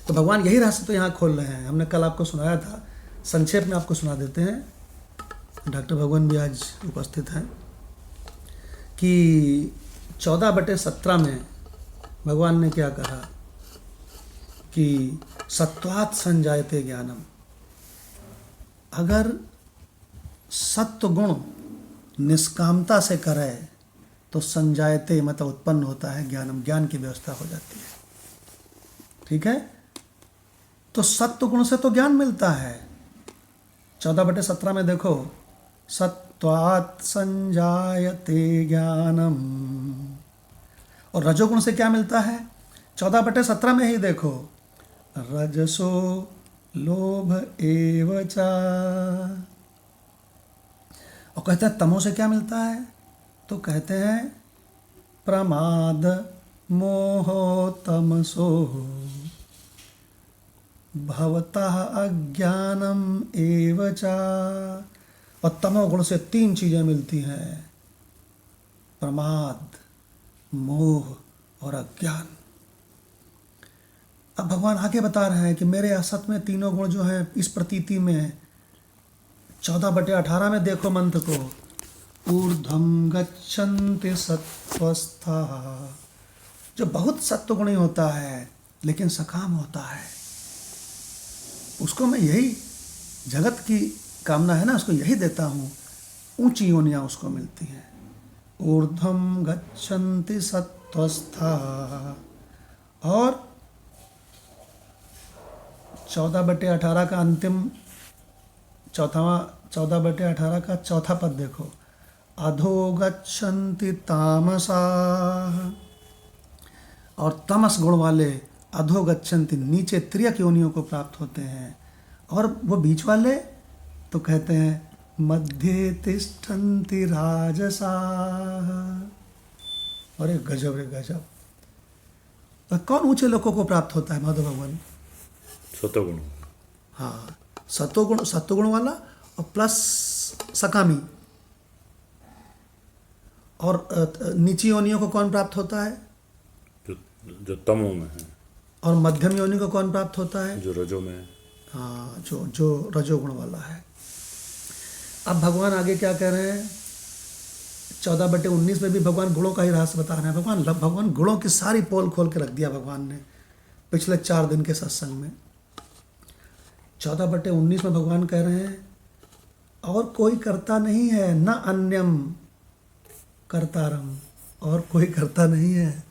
तो भगवान यही रहस्य तो यहाँ खोल रहे हैं। हमने कल आपको सुनाया था, संक्षेप में आपको सुना देते हैं। डॉक्टर भगवान भी आज उपस्थित हैं कि 14/17 में भगवान ने क्या कहा कि सत्वात् संजायते ज्ञानम। अगर सत्व गुण निष्कामता से करे तो संजायते मतलब उत्पन्न होता है ज्ञानम, ज्ञान की व्यवस्था हो जाती है। ठीक है, तो सत्व गुण से तो ज्ञान मिलता है। 14/17 में देखो, सत्वात् संजायते ज्ञानम। और रजोगुण से क्या मिलता है? 14/17 में ही देखो, रजसो लोभ एव च। और कहते हैं तमो से क्या मिलता है? तो कहते हैं प्रमाद मोहो तमसो भवतः अज्ञानम एव च। और तमोगुण से 3 चीजें मिलती हैं, प्रमाद, मोह और अज्ञान। अब भगवान आगे बता रहे हैं कि मेरे असत में तीनों गुण जो हैं इस प्रतीति में 14/18 में देखो मंत्र को, ऊर्ध्वं गच्छन्ति सत्वस्था। जो बहुत सत्वगुणी होता है लेकिन सकाम होता है, उसको मैं यही जगत की कामना है ना, उसको यही देता हूँ, ऊंची योनियाँ उसको मिलती हैं। ऊर्ध्वं गच्छन्ति सत्वस्था। और 14/18 का अंतिम 14/18 का चौथा पद देखो, अधो गच्छन्ति तामसा। और तमस गुण वाले अधो गच्छन्ति, नीचे त्रियक योनियों को प्राप्त होते हैं। और वो बीच वाले तो कहते हैं मध्ये तिष्ठन्ति राजसा। अरे गजब रे गजब। तो कौन ऊंचे लोगों को प्राप्त होता है माधव भगवान? सतोगुण। हाँ, सत्वगुण वाला और प्लस सकामी। और नीची योनियों को कौन प्राप्त होता है? जो तमो में है। और मध्यम योनि को कौन प्राप्त होता है? जो रजो में है। हाँ, जो रजोगुण वाला है। अब भगवान आगे क्या कह रहे हैं? 14/19 में भी भगवान गुणों का ही रहस्य बता रहे हैं। भगवान गुणों की सारी पोल खोल के रख दिया भगवान ने पिछले 4 दिन के सत्संग में। 14/19 में भगवान कह रहे हैं और कोई करता नहीं है, न अन्यम कर्तारम, और कोई करता नहीं है,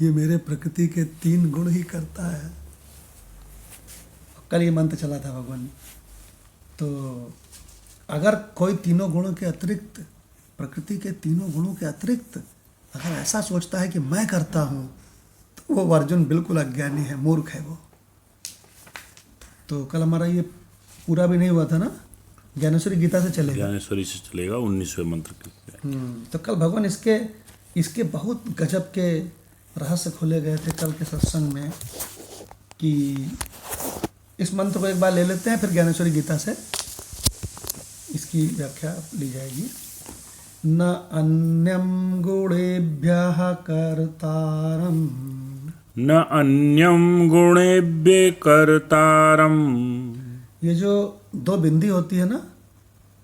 ये मेरे प्रकृति के 3 गुण ही करता है। कल ये मंत्र चला था भगवान। तो अगर कोई तीनों गुणों के अतिरिक्त, प्रकृति के तीनों गुणों के अतिरिक्त अगर ऐसा सोचता है कि मैं करता हूँ, तो वो अर्जुन बिल्कुल अज्ञानी है, मूर्ख है वो। तो कल हमारा ये पूरा भी नहीं हुआ था ना, ज्ञानेश्वरी गीता से चलेगा। ज्ञानेश्वरी से चलेगा 19वें मंत्र के। तो कल भगवान इसके बहुत गजब के रहस्य खोले गए थे कल के सत्संग में, कि इस मंत्र को एक बार ले लेते हैं, फिर ज्ञानेश्वरी गीता से इसकी व्याख्या ली जाएगी। न अन्यम गुणेभ्यः कर्तारम, न अन्यम गुणेभ्य कर्तारम। ये जो 2 बिंदी होती है ना,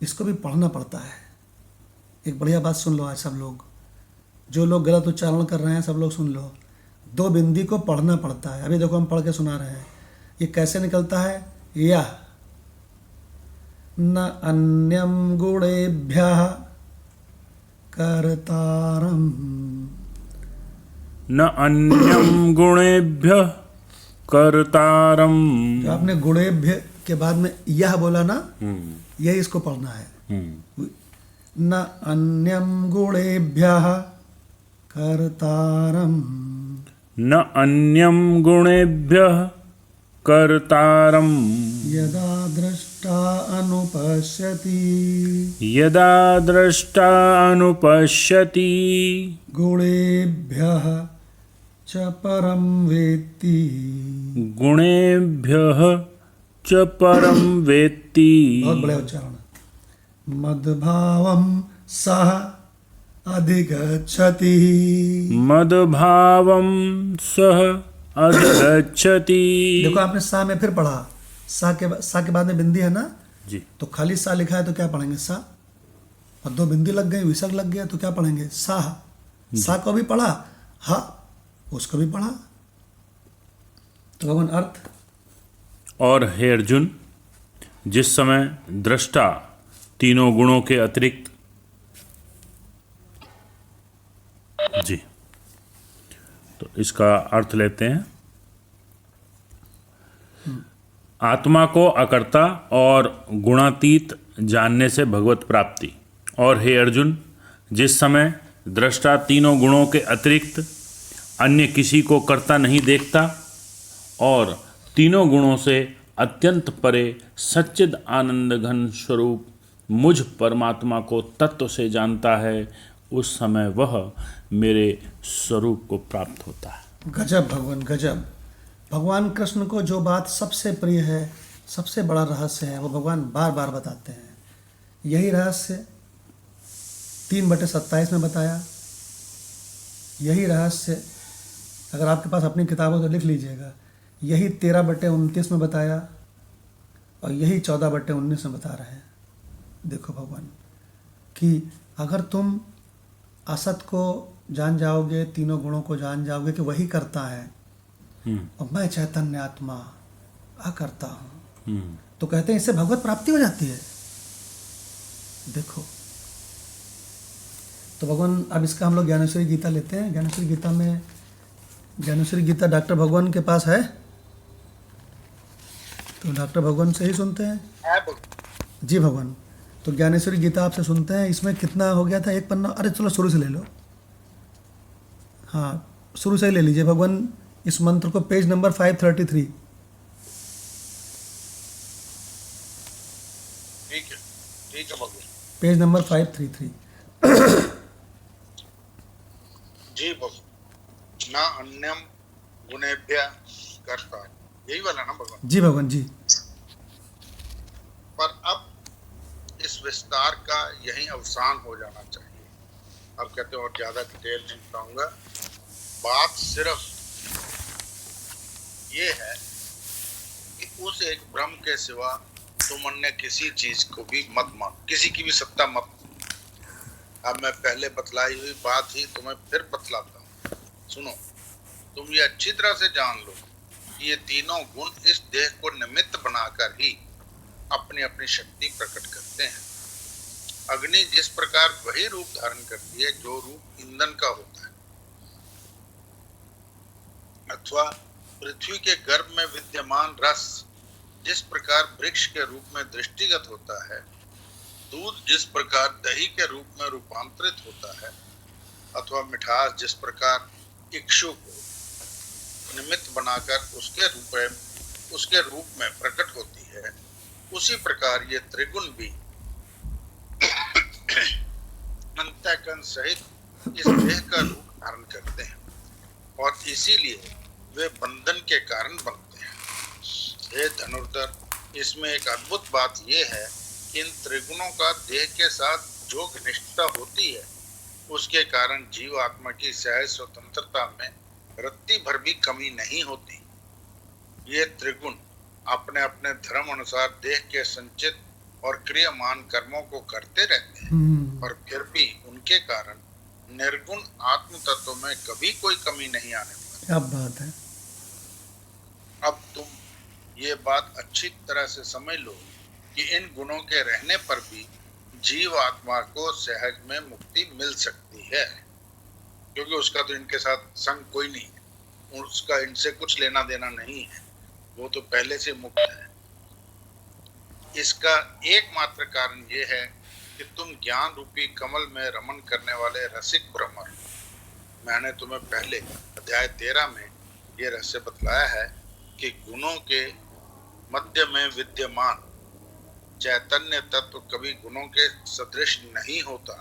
इसको भी पढ़ना पड़ता है। एक बढ़िया बात सुन लो आज सब लोग, जो लोग गलत उच्चारण कर रहे हैं सब लोग सुन लो। 2 बिंदी को पढ़ना पड़ता है। अभी देखो हम पढ़ के सुना रहे हैं, ये कैसे निकलता है? या न अन्यम गुणेभ्यः कर्तारम, न अन्यम गुणेभ्य कर्तारम। जो आपने गुणेभ्य के बाद में यह बोला ना, यही इसको पढ़ना है। न अन्यम गुणेभ्यः कर्तारम, न अन्यम गुणेभ्यः कर्तारम। यदा दृष्टा अनुपश्यति, यदा द्रष्टा अनुपश्यति, गुणेभ्यः च परम वेत्ति, गुणेभ्यः च परम वेत्ति। बहुत बड़े उच्चारण। मद्भावम सह अधिगच्छति, मद्भावम सह अधिगच्छति। देखो आपने सा में फिर पढ़ा, सा के बाद में बिंदी है ना जी। तो खाली सा लिखा है तो क्या पढ़ेंगे? सा। और 2 बिंदी लग गई, विसर्ग लग गया, तो क्या पढ़ेंगे? सा। सा को भी पढ़ा, हा उसको भी पढ़ा। तो भगवान अर्थ। और हे अर्जुन, जिस समय दृष्टा तीनों गुणों के अतिरिक्त, जी, तो इसका अर्थ लेते हैं। आत्मा को अकर्ता और गुणातीत जानने से भगवत प्राप्ति। और हे अर्जुन, जिस समय दृष्टा तीनों गुणों के अतिरिक्त अन्य किसी को कर्ता नहीं देखता और तीनों गुणों से अत्यंत परे सच्चिद आनंद घन स्वरूप मुझ परमात्मा को तत्व से जानता है, उस समय वह मेरे स्वरूप को प्राप्त होता है। गजब भगवान, गजब। भगवान कृष्ण को जो बात सबसे प्रिय है, सबसे बड़ा रहस्य है, वो भगवान बार बार बताते हैं। यही रहस्य 3/27 में बताया। यही रहस्य अगर आपके पास अपनी किताबों तो लिख लीजिएगा। यही 13/29 में बताया और यही 14/19 में बता रहे हैं। देखो भगवान कि अगर तुम असत को जान जाओगे, तीनों गुणों को जान जाओगे कि वही करता है और मैं चैतन्य आत्मा अकर्ता हूँ, तो कहते हैं इससे भगवत प्राप्ति हो जाती है। देखो तो भगवान, अब इसका हम लोग ज्ञानेश्वरी गीता लेते हैं। ज्ञानेश्वरी गीता डॉक्टर भगवान के पास है, तो डॉक्टर भगवान से ही सुनते हैं। जी भगवान, तो ज्ञानेश्वरी गीता आपसे सुनते हैं। इसमें कितना हो गया था? 1 पन्ना। अरे चलो शुरू से ले लो। हाँ, शुरू से ही ले लीजिए भगवान। इस मंत्र को पेज नंबर 533। ठीक है भगवान। Page number 533। जी भगवान। ना अन्यम गुणेभ्य कर्ता, यही वाला ना भगवान? जी भगवान जी। पर अब विस्तार का यही अवसान हो जाना चाहिए। अब कहते हैं और ज्यादा डिटेल नहीं बताऊंगा, बात सिर्फ ये है कि उस एक ब्रह्म के सिवा तुम अन्य किसी चीज को भी मत मानो, किसी की भी सत्ता मत मानो। अब मैं पहले बतलाई हुई बात ही तुम्हें फिर बतलाता हूँ, सुनो। तुम ये अच्छी तरह से जान लो कि ये तीनों गुण इस देह को निमित्त बनाकर ही अपनी अपनी शक्ति प्रकट करते हैं। अग्नि जिस प्रकार वही रूप धारण करती है जो रूप ईंधन का होता है, अथवा पृथ्वी के गर्भ में विद्यमान रस जिस प्रकार वृक्ष के रूप में दृष्टिगत होता है, दूध जिस प्रकार दही के रूप में रूपांतरित होता है, अथवा मिठास जिस प्रकार इक्षु को निमित्त बनाकर उसके रूप में प्रकट होती है, उसी प्रकार ये त्रिगुण भी अंतःकरण सहित इस देह का रूप धारण करते हैं और इसीलिए वे बंधन के कारण बनते हैं। हे धनुर्धर, इसमें एक अद्भुत बात यह है कि इन त्रिगुणों का देह के साथ जो घनिष्ठता होती है उसके कारण जीव आत्मा की सहज स्वतंत्रता में रत्ती भर भी कमी नहीं होती। ये त्रिगुण अपने अपने धर्म अनुसार देह के संचित और क्रियमान कर्मों को करते रहते हैं और फिर भी उनके कारण निर्गुण आत्म तत्व में कभी कोई कमी नहीं आने पाती। क्या बात है। अब तुम ये बात अच्छी तरह से समझ लो कि इन गुणों के रहने पर भी जीव आत्मा को सहज में मुक्ति मिल सकती है, क्योंकि उसका तो इनके साथ संग कोई नहीं है, उसका इनसे कुछ लेना देना नहीं है, वो तो पहले से मुक्त है। इसका एकमात्र कारण ये है कि तुम ज्ञान रूपी कमल में रमन करने वाले रसिक भ्रमर। मैंने तुम्हें पहले अध्याय 13 में ये रहस्य बतलाया है कि गुणों के मध्य में विद्यमान चैतन्य तत्व कभी गुणों के सदृश नहीं होता।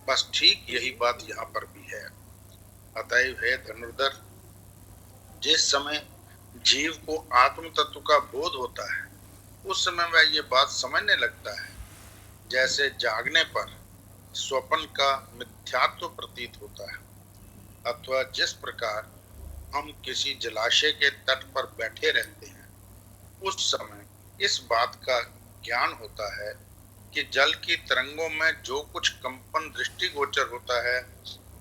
बस ठीक यही बात यहाँ पर भी है। अतएव हे धनुर्धर, जिस समय जीव को आत्म तत्व का बोध होता है उस समय वह ये बात समझने लगता है जैसे जागने पर स्वप्न का मिथ्यात्व प्रतीत होता है, अथवा जिस प्रकार हम किसी जलाशय के तट पर बैठे रहते हैं उस समय इस बात का ज्ञान होता है कि जल की तरंगों में जो कुछ कंपन दृष्टिगोचर होता है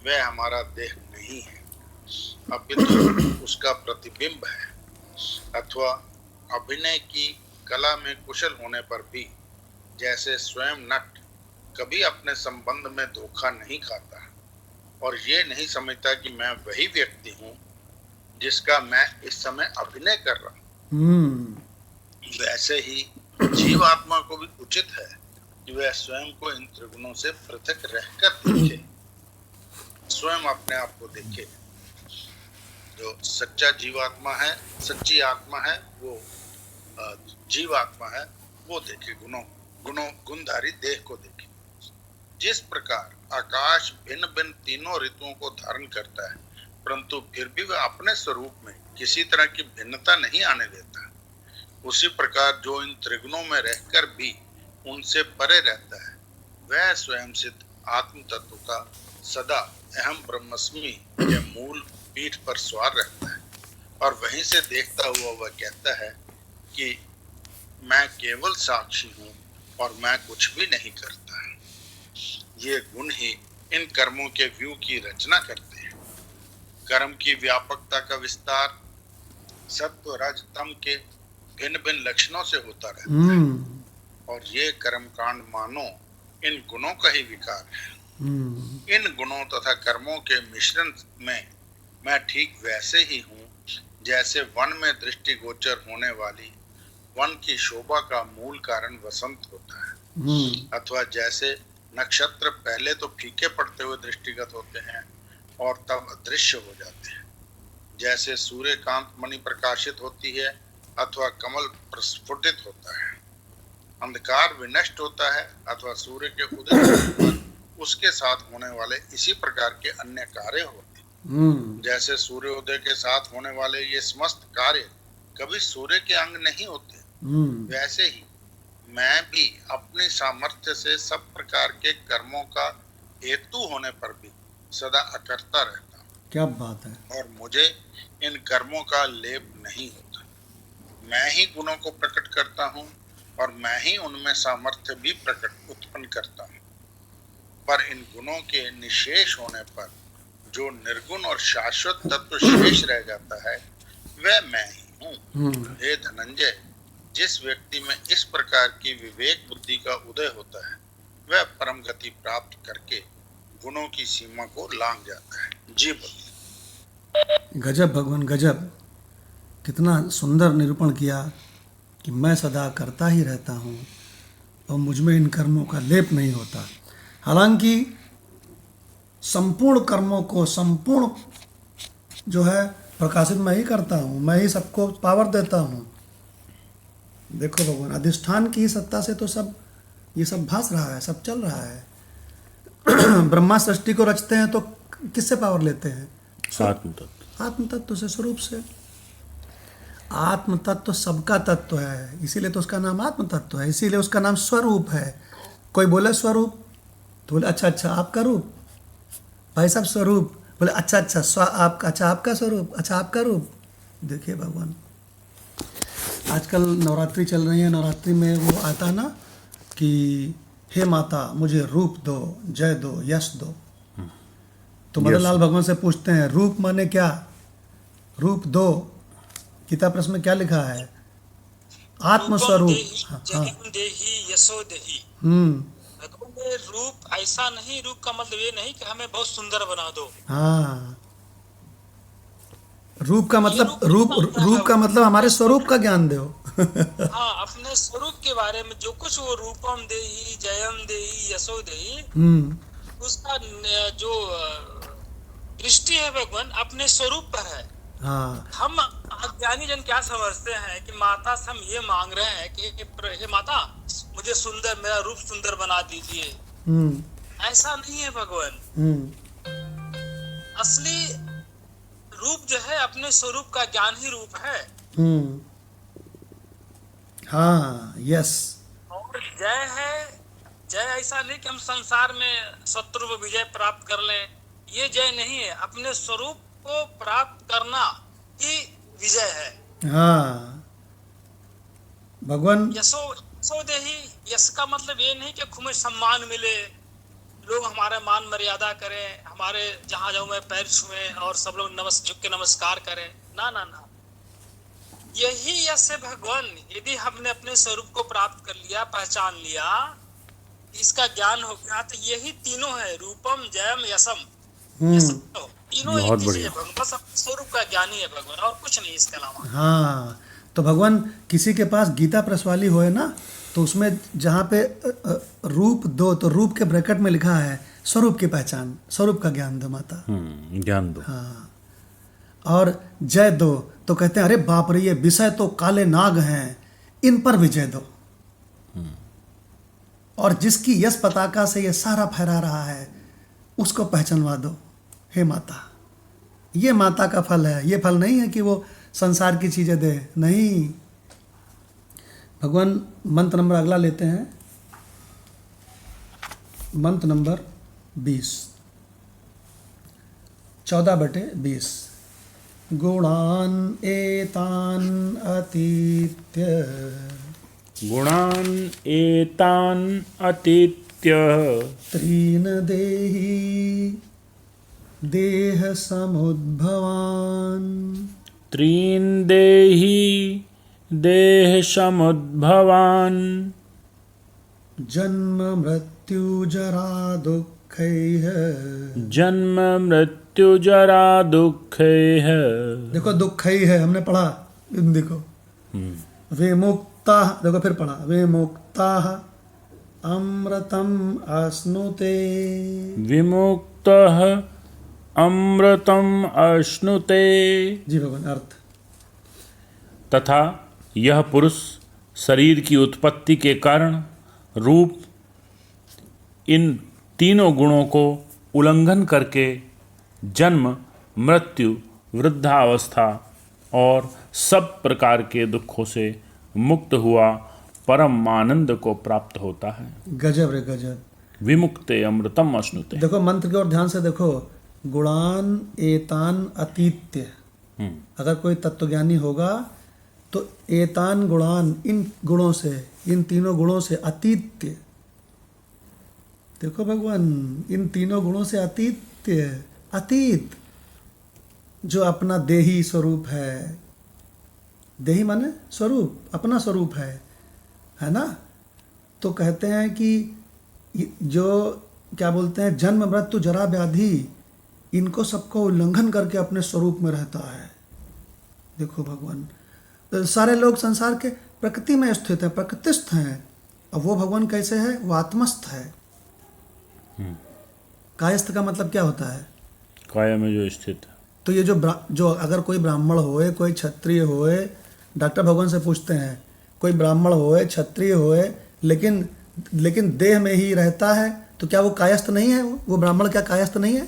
वह हमारा देह नहीं है, अपितु उसका प्रतिबिंब है। अथवा अभिनय की कला में कुशल होने पर भी जैसे स्वयं नट कभी अपने संबंध में धोखा नहीं खाता और ये नहीं समझता कि मैं वही व्यक्ति हूँ जिसका मैं इस समय अभिनय कर रहा हूँ, वैसे ही जीव आत्मा को भी उचित है कि वह स्वयं को इन त्रिगुणों से पृथक रहकर देखे, स्वयं अपने आप को देखे। जो सच्चा जीवात्मा है, सच्ची आत्मा है, वो जीवात्मा है, वो देखे गुणधारी देह को देखे। जिस प्रकार आकाश भिन्न भिन्न तीनों ऋतुओं को धारण करता है परंतु फिर भी वह अपने स्वरूप में किसी तरह की भिन्नता नहीं आने देता, उसी प्रकार जो इन त्रिगुणों में रहकर भी उनसे परे रहता है वह स्वयं सिद्ध आत्म तत्व का सदा अहम ब्रह्मस्मि के मूल पीठ पर सवार रहता है और वहीं से देखता हुआ वह कहता है कि मैं केवल साक्षी हूँ और मैं कुछ भी नहीं करता। ये गुण ही इन कर्मों के व्यू की रचना करते हैं। कर्म की व्यापकता का विस्तार सत्व रज तम के भिन्न भिन्न लक्षणों से होता रहता है और ये कर्म कांड मानो इन गुणों का ही विकार है। इन गुणों तथा कर्मों के मिश्रण में मैं ठीक वैसे ही हूँ जैसे वन में दृष्टिगोचर होने वाली वन की शोभा का मूल कारण वसंत होता है, अथवा जैसे नक्षत्र पहले तो फीके पड़ते हुए दृष्टिगत होते हैं और तब अदृश्य हो जाते हैं, जैसे सूर्यकांत मणि प्रकाशित होती है अथवा कमल प्रस्फुटित होता है, अंधकार विनष्ट होता है अथवा सूर्य के उदय पर उसके साथ होने वाले इसी प्रकार के अन्य कार्य होते हैं। जैसे सूर्योदय के साथ होने वाले ये समस्त कार्य कभी सूर्य के अंग नहीं होते, वैसे ही मैं भी अपनी सामर्थ्य से सब प्रकार के कर्मों का हेतु होने पर भी सदा अकर्ता रहता हूँ, क्या बात है। और मुझे इन कर्मों का लेप नहीं होता। मैं ही गुणों को प्रकट करता हूँ और मैं ही उनमें सामर्थ्य भी प्रकट उत्पन्न करता हूँ, पर इन गुणों के निशेष होने पर जो निर्गुण और शाश्वत तत्व शेष रह जाता है वह मैं ही हूँ। हे धनंजय, जिस व्यक्ति में इस प्रकार की विवेक बुद्धि का उदय होता है वह परम गति प्राप्त करके गुणों की सीमा को लांघ जाता है। जी बोलिए। गजब भगवान गजब, कितना सुंदर निरूपण किया कि मैं सदा करता ही रहता हूँ और मुझ में इन कर्मों का लेप नहीं होता। हालांकि संपूर्ण कर्मों को संपूर्ण जो है प्रकाशित मैं ही करता हूँ, मैं ही सबको पावर देता हूँ। देखो भगवान, अधिष्ठान की सत्ता से तो सब ये सब भास रहा है, सब चल रहा है। ब्रह्मा सृष्टि को रचते हैं तो किससे पावर लेते हैं? आत्म तत्व। आत्म तत्व से, स्वरूप से। आत्म तत्व सबका तत्व है, इसीलिए तो उसका नाम आत्म तत्व है, इसीलिए उसका नाम स्वरूप है। कोई बोले स्वरूप तो बोले अच्छा अच्छा आपका रूप, भाई साहब स्वरूप, बोले अच्छा अच्छा आपका, अच्छा आपका स्वरूप, अच्छा आपका रूप। देखिए भगवान, आजकल नवरात्रि चल रही है, नवरात्रि में वो आता है ना कि हे माता मुझे रूप दो, जय दो, यश दो। तो मदन लाल भगवान से पूछते हैं रूप माने क्या, रूप दो। गीता प्रश्न में क्या लिखा है? आत्मस्वरूप। हाँ, जगन देही यशो देही। भगवान ने रूप ऐसा नहीं, रूप का मतलब ये नहीं कि हमें बहुत सुंदर बना दो। हाँ, रूप का मतलब रूप का मतलब हमारे स्वरूप का ज्ञान दो। हाँ, अपने स्वरूप के बारे में जो कुछ वो रूपम देही, जयम देही, यशो देही, उसका जो दृष्टि है भगवान अपने स्वरूप पर है। हाँ, हम अज्ञानी जन क्या समझते हैं कि माता से हम ये मांग रहे हैं कि हे माता मुझे सुंदर, मेरा रूप सुंदर बना दीजिए। ऐसा नहीं है भगवान। असली रूप जो है अपने स्वरूप का ज्ञान ही रूप है। हाँ, यस। और जय है, जय ऐसा नहीं कि हम संसार में शत्रु को विजय प्राप्त कर लें, ये जय नहीं है। अपने स्वरूप को प्राप्त करना ही विजय है। हाँ भगवान। यशो देही, यश का मतलब ये नहीं कि खूब सम्मान मिले, लोग हमारे मान मर्यादा करें, हमारे जहां जाऊं मैं पैर छुए और सब लोग झुक के नमस्कार करें। ना ना ना, यही यश है भगवान। यदि हमने अपने स्वरूप को प्राप्त कर लिया, पहचान लिया, इसका ज्ञान हो गया, तो यही तीनों है, रूपम जयम यशम। तीनों एक चीज है भगवान, बस स्वरूप का ज्ञान ही है भगवान, और कुछ नहीं इसके अलावा। हाँ, तो भगवान किसी के पास गीता प्रश्वाली हो है ना, तो उसमें जहाँ पे रूप दो, तो रूप के ब्रैकेट में लिखा है स्वरूप की पहचान, स्वरूप का ज्ञान दो माता, ज्ञान दो। हाँ, और जय दो तो कहते हैं अरे बाप रे, ये विषय तो काले नाग हैं, इन पर विजय दो। और जिसकी यश पताका से ये सारा फहरा रहा है उसको पहचानवा दो हे माता। ये माता का फल है, ये फल नहीं है कि वो संसार की चीजें दे, नहीं। भगवान मंत्र नंबर अगला लेते हैं, मंत्र नंबर 20, 14/20। गुणान एतान अतीत्य, गुणान एतान अतीत्य, त्रीन देही देह समुद्भवान, त्रीन देही देह समुद्भवान, जन्म मृत्यु जरा दुःखैः, जन्म मृत्यु जरा दुःखैः। देखो दुःखैः है, हमने पढ़ा, देखो विमुक्ता, देखो फिर पढ़ा विमुक्ता अमृतम अश्नुते, विमुक्तः अमृतम अश्नुते। जी भगवान, अर्थ। तथा यह पुरुष शरीर की उत्पत्ति के कारण रूप इन तीनों गुणों को उल्लंघन करके जन्म, मृत्यु, वृद्धावस्था और सब प्रकार के दुखों से मुक्त हुआ परम आनंद को प्राप्त होता है। गजब रे गजब। विमुक्ते अमृतम अश्नुते। देखो मंत्र की ओर ध्यान से देखो, गुणान एतान अतीत्य। अगर कोई तत्वज्ञानी होगा तो एतान गुणान, इन गुणों से, इन तीनों गुणों से अतीत्य। देखो भगवान, इन तीनों गुणों से अतीत्य, अतीत, जो अपना देही स्वरूप है, देही माने स्वरूप, अपना स्वरूप है ना। तो कहते हैं कि जो क्या बोलते हैं, जन्म मृत्यु जरा व्याधि, इनको सबको उल्लंघन करके अपने स्वरूप में रहता है। देखो भगवान, तो सारे लोग संसार के प्रकृति में स्थित हैं, प्रकृतिस्थ हैं। अब वो भगवान कैसे है? वो आत्मस्थ है। कायस्थ का मतलब क्या होता है? काया में जो स्थित है। तो ये जो अगर कोई ब्राह्मण होए, कोई क्षत्रिय होए, डॉक्टर भगवान से पूछते हैं, कोई ब्राह्मण होए, क्षत्रिय होए, लेकिन देह में ही रहता है, तो क्या वो कायस्थ नहीं है? वो ब्राह्मण क्या कायस्थ नहीं है?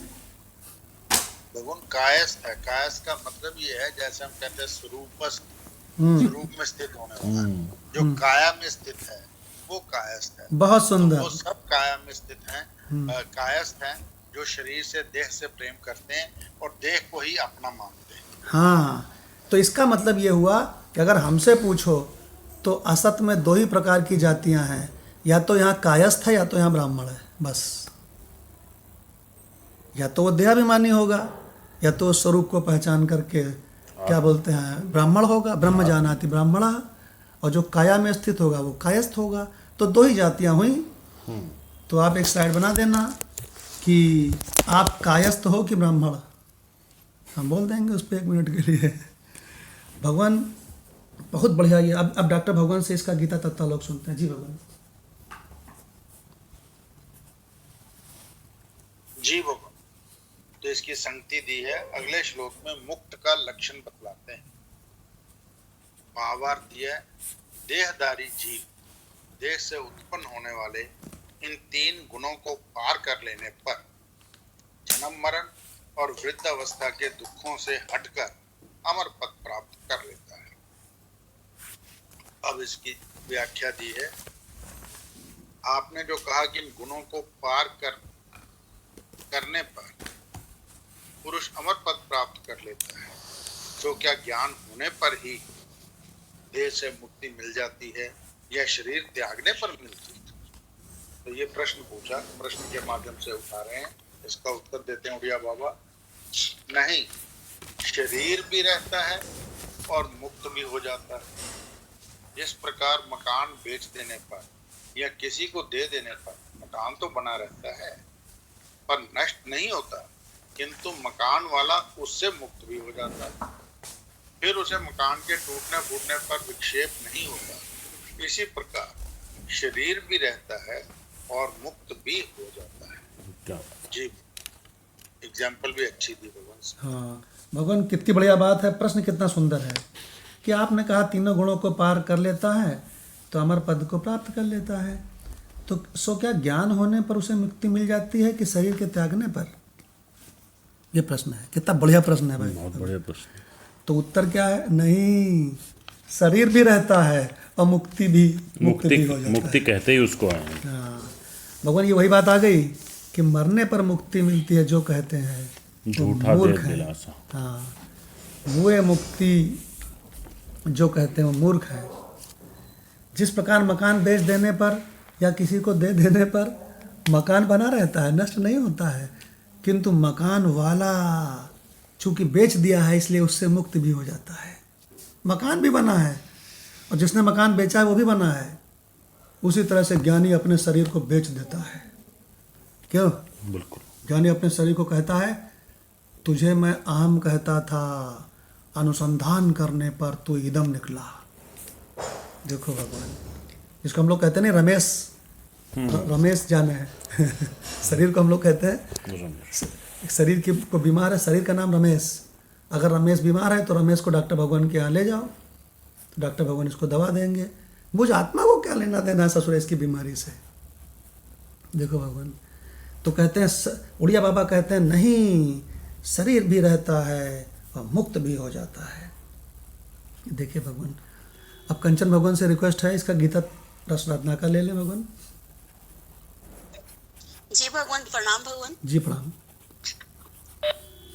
भगवान कायस्थ है। कायस्थ का मतलब ये है, जैसे हम कहते हैं स्वरूपस्थ, स्वरूप में स्थित होने वाला। जो काया में स्थित है वो कायस्थ है। बहुत सुंदर। तो वो सब काया में स्थित हैं, कायस्थ हैं, जो शरीर से, देह से प्रेम करते हैं और देह को ही अपना मानते हैं। हाँ, तो इसका मतलब ये हुआ कि अगर हमसे पूछो तो असत में दो ही प्रकार की जातियां हैं, या तो यहाँ कायस्थ है या तो यहाँ ब्राह्मण है, बस। या तो वो देहाभिमानी होगा, या तो स्वरूप को पहचान करके क्या बोलते हैं, ब्राह्मण होगा, ब्रह्म जानाति ब्राह्मण, और जो काया में स्थित होगा वो कायस्थ होगा। तो दो ही जातियां हुई। तो आप एक स्लाइड बना देना कि आप कायस्थ हो कि ब्राह्मण। हम बोल देंगे उस पर 1 मिनट के लिए। भगवान बहुत बढ़िया। ये अब डॉक्टर भगवान से इसका गीता तत्वालोक सुनते हैं। जी भगवान। जी भगवान। तो इसकी संगति दी है। अगले श्लोक में मुक्त का लक्षण बतलाते हैं। भावार्थ यह, देहधारी जीव देह से उत्पन्न होने वाले इन 3 गुणों को पार कर लेने पर जन्म मरण और वृद्ध अवस्था के दुखों से हटकर अमर पद प्राप्त कर लेता है। अब इसकी व्याख्या दी है। आपने जो कहा कि इन गुणों को पार करने पर पुरुष अमर पद प्राप्त कर लेता है, तो क्या ज्ञान होने पर ही देह से मुक्ति मिल जाती है या शरीर त्यागने पर मिलती है? तो ये प्रश्न पूछा, प्रश्न के माध्यम से उठा रहे हैं। इसका उत्तर देते हैं उड़िया बाबा। नहीं, शरीर भी रहता है और मुक्त भी हो जाता है। जिस प्रकार मकान बेच देने पर या किसी को दे देने पर मकान तो बना रहता है पर नष्ट नहीं होता, किंतु मकान वाला उससे मुक्त भी हो जाता है। फिर उसे मकान के टूटने फूटने पर विक्षेप नहीं होता। इसी प्रकार शरीर भी रहता है और मुक्त भी हो जाता है। जी, एग्जाम्पल भी अच्छी दी भगवान से। हाँ भगवान, कितनी बढ़िया बात है। प्रश्न कितना सुंदर है कि आपने कहा तीनों गुणों को पार कर लेता है तो अमर पद को प्राप्त कर लेता है। तो सो क्या ज्ञान होने पर उसे मुक्ति मिल जाती है कि शरीर के त्यागने पर? ये प्रश्न है। कितना बढ़िया प्रश्न है भाई। बहुत बढ़िया प्रश्न। तो उत्तर क्या है? नहीं, शरीर भी रहता है और मुक्ति भी हो जाता मुक्ति है। कहते ही उसको है। हाँ भगवान, ये वही बात आ गई कि मरने पर मुक्ति मिलती है जो कहते हैं झूठा मूर्ख देह है। दिलासा। हाँ, वो मुक्ति जो कहते हैं वो मूर्ख है। जिस प्रकार मकान बेच देने पर या किसी को दे देने पर मकान बना रहता है, नष्ट नहीं होता है, किंतु मकान वाला चूंकि बेच दिया है इसलिए उससे मुक्त भी हो जाता है। मकान भी बना है और जिसने मकान बेचा है वो भी बना है। उसी तरह से ज्ञानी अपने शरीर को बेच देता है। क्यों? बिल्कुल। ज्ञानी अपने शरीर को कहता है, तुझे मैं अहम कहता था, अनुसंधान करने पर तू इदम निकला। देखो भगवान, जिसको हम लोग कहते हैं नहीं, रमेश जाने है। शरीर को हम लोग कहते हैं, शरीर की को बीमार है, शरीर का नाम रमेश। अगर रमेश बीमार है तो रमेश को डॉक्टर भगवान के यहाँ ले जाओ, तो डॉक्टर भगवान इसको दवा देंगे। मुझ आत्मा को क्या लेना देना है ससुर इसकी बीमारी से? देखो भगवान, तो कहते हैं, उड़िया बाबा कहते हैं नहीं, शरीर भी रहता है और मुक्त भी हो जाता है। देखिए भगवान, अब कंचन भगवान से रिक्वेस्ट है इसका गीता रस रत्नाकर ले लें भगवान। जी भगवान, प्रणाम भगवान। जी प्रणाम।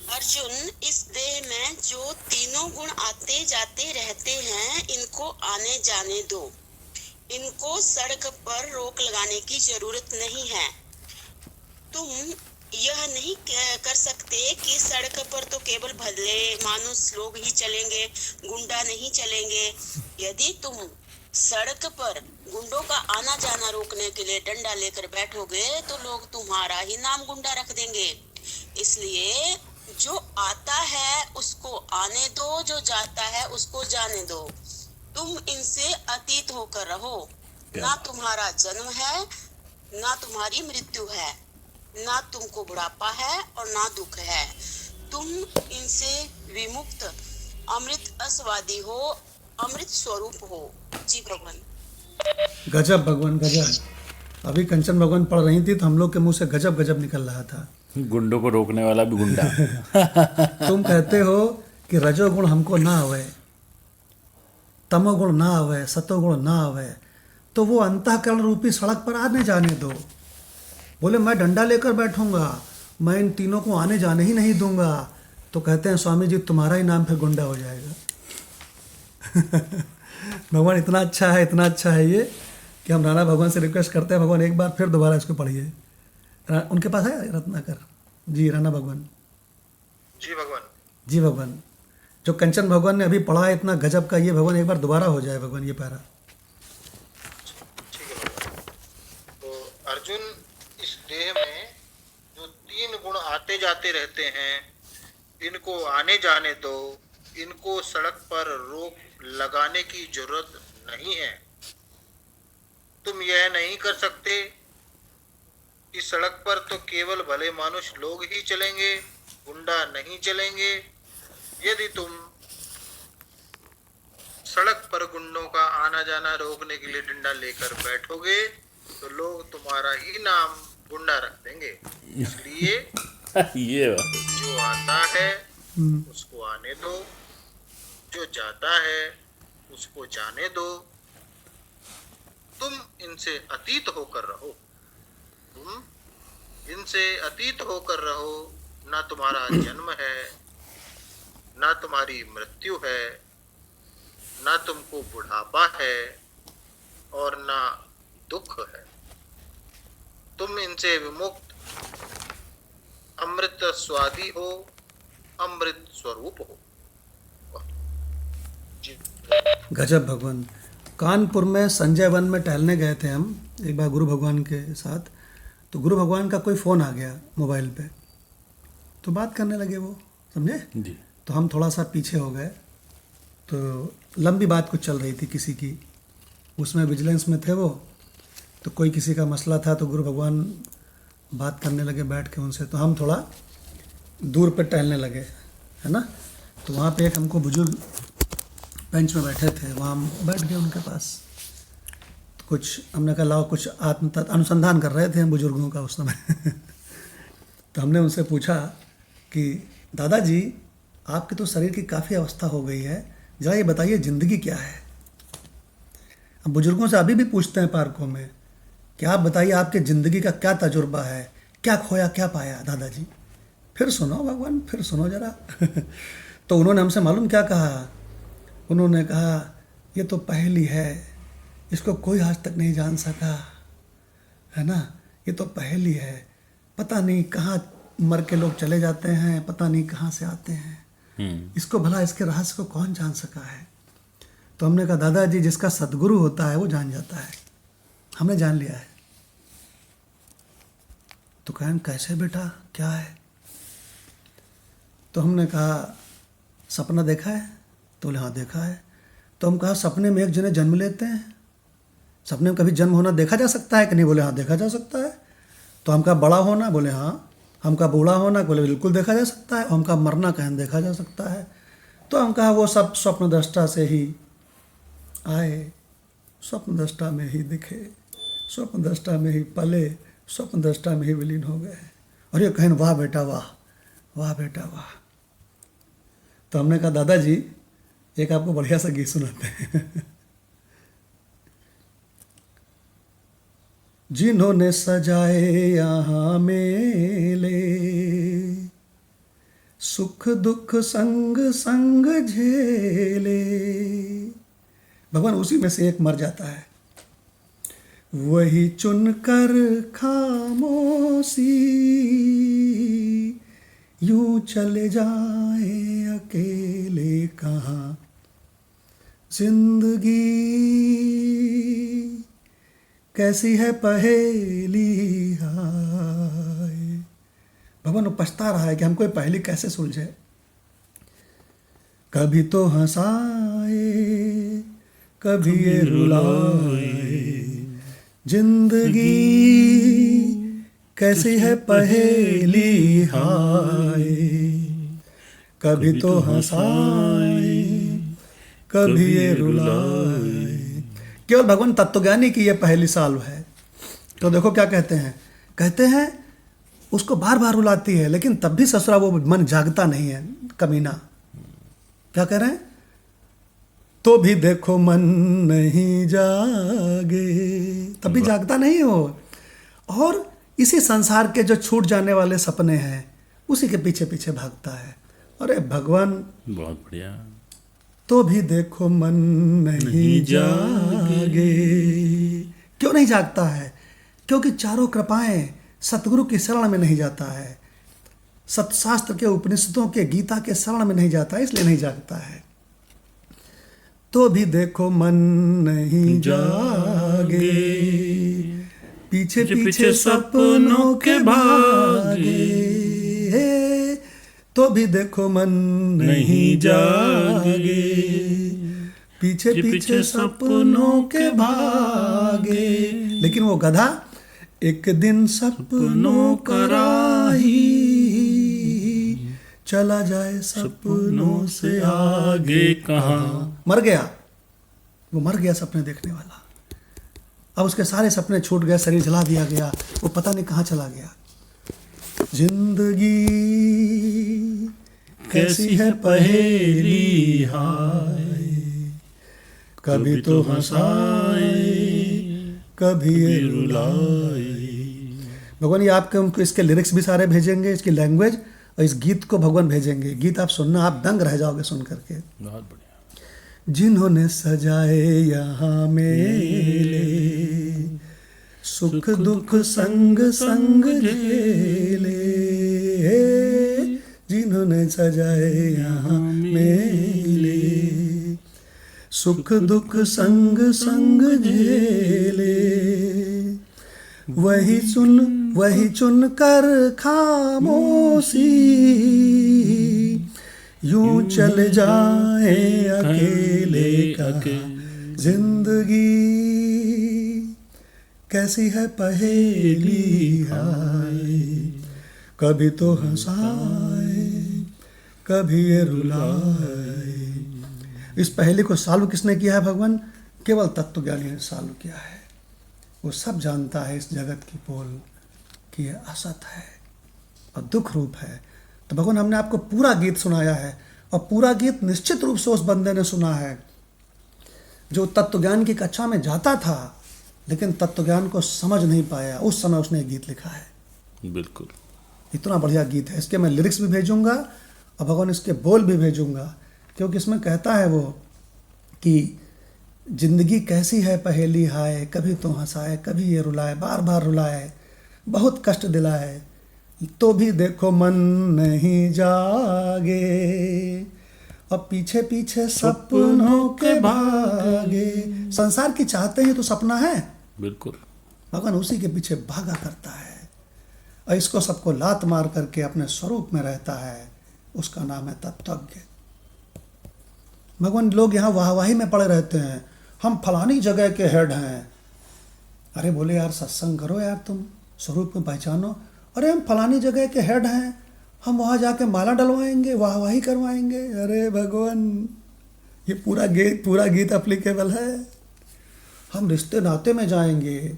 अर्जुन, इस देह में जो तीनों गुण आते जाते रहते हैं, इनको आने जाने दो। इनको सड़क पर रोक लगाने की जरूरत नहीं है। तुम यह नहीं कर सकते कि सड़क पर तो केवल भले मानुष लोग ही चलेंगे, गुंडा नहीं चलेंगे। यदि तुम सड़क पर गुंडों का आना जाना रोकने के लिए डंडा लेकर बैठोगे तो लोग तुम्हारा ही नाम गुंडा रख देंगे। इसलिए जो आता है उसको आने दो, जो जाता है उसको जाने दो। तुम इनसे अतीत होकर रहो। ना तुम्हारा जन्म है, ना तुम्हारी मृत्यु है, ना तुमको बुढ़ापा है और ना दुख है। तुम इनसे विमुक्त अमृत अस्वादी हो, अमृत स्वरूप हो। जी भगवान। गजब भगवान गजब। अभी कंचन भगवान पढ़ रही थी तो हम लोग के मुंह से गजब गजब निकल रहा था। गुंडों को रोकने वाला भी गुंडा। तुम कहते हो कि रजोगुण हमको ना आवे, तमोगुण ना आवे, सतोगुण ना आवे, तो वो अंतःकरण रूपी सड़क पर आने जाने दो। बोले मैं डंडा लेकर बैठूंगा, मैं इन तीनों को आने जाने ही नहीं दूंगा। तो कहते हैं स्वामी जी तुम्हारा ही नाम फिर गुंडा हो जाएगा। भगवान इतना अच्छा है, इतना अच्छा है ये कि हम राणा भगवान से रिक्वेस्ट करते हैं, भगवान एक बार फिर दोबारा इसको पढ़िए। उनके पास है रत्नाकर जी, राणा भगवान। जी भगवान। जी भगवान, जो कंचन भगवान ने अभी पढ़ा है इतना गजब का, ये भगवान एक बार दोबारा हो जाए भगवान ये पैरा। ठीक है भगवान। तो अर्जुन, इस देह में जो तीन गुण आते जाते रहते हैं, इनको आने जाने दो। इनको सड़क पर रोक लगाने की जरूरत नहीं है। तुम यह नहीं कर सकते कि सड़क पर तो केवल भले मानुष लोग ही चलेंगे, गुंडा नहीं चलेंगे। यदि तुम सड़क पर गुंडों का आना जाना रोकने के लिए डंडा लेकर बैठोगे तो लोग तुम्हारा ही नाम गुंडा रख देंगे। इसलिए ये जो आता है उसको आने दो, जो जाता है उसको जाने दो। तुम इनसे अतीत होकर रहो। तुम इनसे अतीत होकर रहो। ना तुम्हारा जन्म है, ना तुम्हारी मृत्यु है, ना तुमको बुढ़ापा है और ना दुख है। तुम इनसे विमुक्त अमृत स्वादी हो, अमृत स्वरूप हो। जी गजब भगवान। कानपुर में संजय वन में टहलने गए थे हम एक बार गुरु भगवान के साथ। तो गुरु भगवान का कोई फ़ोन आ गया मोबाइल पे, तो बात करने लगे वो, समझे जी। तो हम थोड़ा सा पीछे हो गए। तो लंबी बात कुछ चल रही थी किसी की, उसमें विजिलेंस में थे वो। तो कोई किसी का मसला था तो गुरु भगवान बात करने लगे बैठ के उनसे। तो हम थोड़ा दूर पर टहलने लगे, है ना। तो वहाँ पे एक हमको बुजुर्ग बेंच में बैठे थे, वहाँ हम बैठ गए उनके पास। तो कुछ हमने कहा लाओ, कुछ आत्म अनुसंधान कर रहे थे हम बुजुर्गों का उस समय। तो हमने उनसे पूछा कि दादाजी आपके तो शरीर की काफ़ी अवस्था हो गई है, ज़रा ये बताइए ज़िंदगी क्या है। हम बुजुर्गों से अभी भी पूछते हैं पार्कों में कि आप बताइए आपके ज़िंदगी का क्या तजुर्बा है, क्या खोया क्या पाया दादाजी। फिर सुनो भगवान, फिर सुनो ज़रा। तो उन्होंने हमसे मालूम क्या कहा। उन्होंने कहा ये तो पहेली है, इसको कोई आज तक नहीं जान सका, है ना। ये तो पहेली है, पता नहीं कहाँ मर के लोग चले जाते हैं, पता नहीं कहाँ से आते हैं। इसको भला इसके रहस्य को कौन जान सका है। तो हमने कहा दादाजी जिसका सद्गुरु होता है वो जान जाता है, हमने जान लिया है। तो कहें कैसे बेटा, क्या है। तो हमने कहा सपना देखा है। तो बोले हाँ देखा है। तो हम कहा सपने में एक जने जन्म लेते हैं, सपने में कभी जन्म होना देखा जा सकता है कि नहीं। बोले हाँ देखा जा सकता है। तो हम कहा बड़ा होना, बोले हाँ। हम कहा बूढ़ा होना, बोले बिल्कुल देखा जा सकता है। हम कहा मरना, कहें देखा जा सकता है। तो हम कहा वो सब स्वप्न दृष्टा से ही आए, स्वप्न दृष्टा में ही दिखे, स्वप्न दृष्टा में ही पले, स्वप्न दृष्टा में ही विलीन हो गए। और ये कहें वाह बेटा वाह, वाह बेटा वाह। तो हमने कहा दादाजी एक आपको बढ़िया सा गीत सुनाते हैं। जिन्होंने सजाए यहाँ मेले, सुख दुख संग संग झेले। भगवान उसी में से एक मर जाता है, वही चुनकर खामोशी यूं चले जाए अकेले कहाँ जिंदगी कैसी है पहेली हाय। भगवान वो पछता रहा है कि हमको ये पहेली कैसे सुलझे। कभी तो हंसाए कभी ये रुलाए, जिंदगी कैसी है पहेली हाय। कभी तो हंसाए कभी ये रुलाए। केवल भगवान तत्वज्ञानी की ये पहेली सॉल्व है। तो देखो क्या कहते हैं, कहते हैं उसको बार बार रुलाती है लेकिन तब भी ससुरा वो मन जागता नहीं है, कमीना। क्या कह रहे हैं, तो भी देखो मन नहीं जागे, तब भी जागता नहीं हो। और इसी संसार के जो छूट जाने वाले सपने हैं उसी के पीछे पीछे भागता है। अरे भगवान, बहुत बढ़िया। तो भी देखो मन नहीं जागे। क्यों नहीं जागता है? क्योंकि चारों कृपाएं सतगुरु की शरण में नहीं जाता है, सतशास्त्र के उपनिषदों के गीता के शरण में नहीं जाता है, इसलिए नहीं जागता है। तो भी देखो मन नहीं जागे, पीछे पीछे सपनों के भागे। तो भी देखो मन नहीं जागे, पीछे पीछे सपनों के भागे। लेकिन वो गधा एक दिन सपनों का राही चला जाए सपनों से आगे कहाँ। मर गया, वो मर गया सपने देखने वाला। अब उसके सारे सपने छूट गए, शरीर जला दिया गया, वो पता नहीं कहाँ चला गया। जिंदगी कैसी है पहेली हाय, कभी तो हंसाए कभी ये रुलाए। भगवान ये आपके उनको इसके लिरिक्स भी सारे भेजेंगे, इसकी लैंग्वेज, और इस गीत को भगवान भेजेंगे। गीत आप सुनना, आप दंग रह जाओगे सुन करके। बहुत बढ़िया। जिन्होंने सजाए यहाँ मेले, सुख दुख संग संग झेले। जिन्होंने सजाए यहाँ मेले, सुख दुख संग संग झेले। वही चुन कर खामोशी यूं चले जाए अकेले कहाँ। जिंदगी कैसी है पहेली हाय, कभी तो हंसाए कभी ये रुलाए। इस पहेली को सॉल्व किसने किया है? भगवान केवल तत्वज्ञानी ने सॉल्व किया है। वो सब जानता है इस जगत की पोल कि ये असत है और दुख रूप है। तो भगवान हमने आपको पूरा गीत सुनाया है, और पूरा गीत निश्चित रूप से उस बंदे ने सुना है जो तत्वज्ञान की कक्षा में जाता था लेकिन तत्वज्ञान को समझ नहीं पाया। उस समय उसने गीत लिखा है। बिल्कुल, इतना बढ़िया गीत है। इसके मैं लिरिक्स भी भेजूंगा और भगवान इसके बोल भी भेजूंगा, क्योंकि इसमें कहता है वो कि जिंदगी कैसी है पहेली हाय, कभी तो हंसाए कभी ये रुलाए, बार बार रुलाए, बहुत कष्ट दिलाए। तो भी देखो मन नहीं जागे, और पीछे पीछे सपनों के भागे। संसार की चाहते हैं तो सपना है, बिल्कुल। भगवान उसी के पीछे भागा करता है और इसको सबको लात मार करके अपने स्वरूप में रहता है। उसका नाम है तत्वज्ञ। भगवान लोग यहाँ वाहवाही में पड़े रहते हैं, हम फलानी जगह के हेड हैं। अरे बोले यार सत्संग करो यार, तुम स्वरूप में पहचानो। अरे हम फलानी जगह के हेड हैं, हम वहाँ जाके माला डलवाएंगे, वाहवाही करवाएंगे। अरे भगवान ये पूरा गीत एप्लीकेबल है। हम रिश्ते नाते में जाएंगे,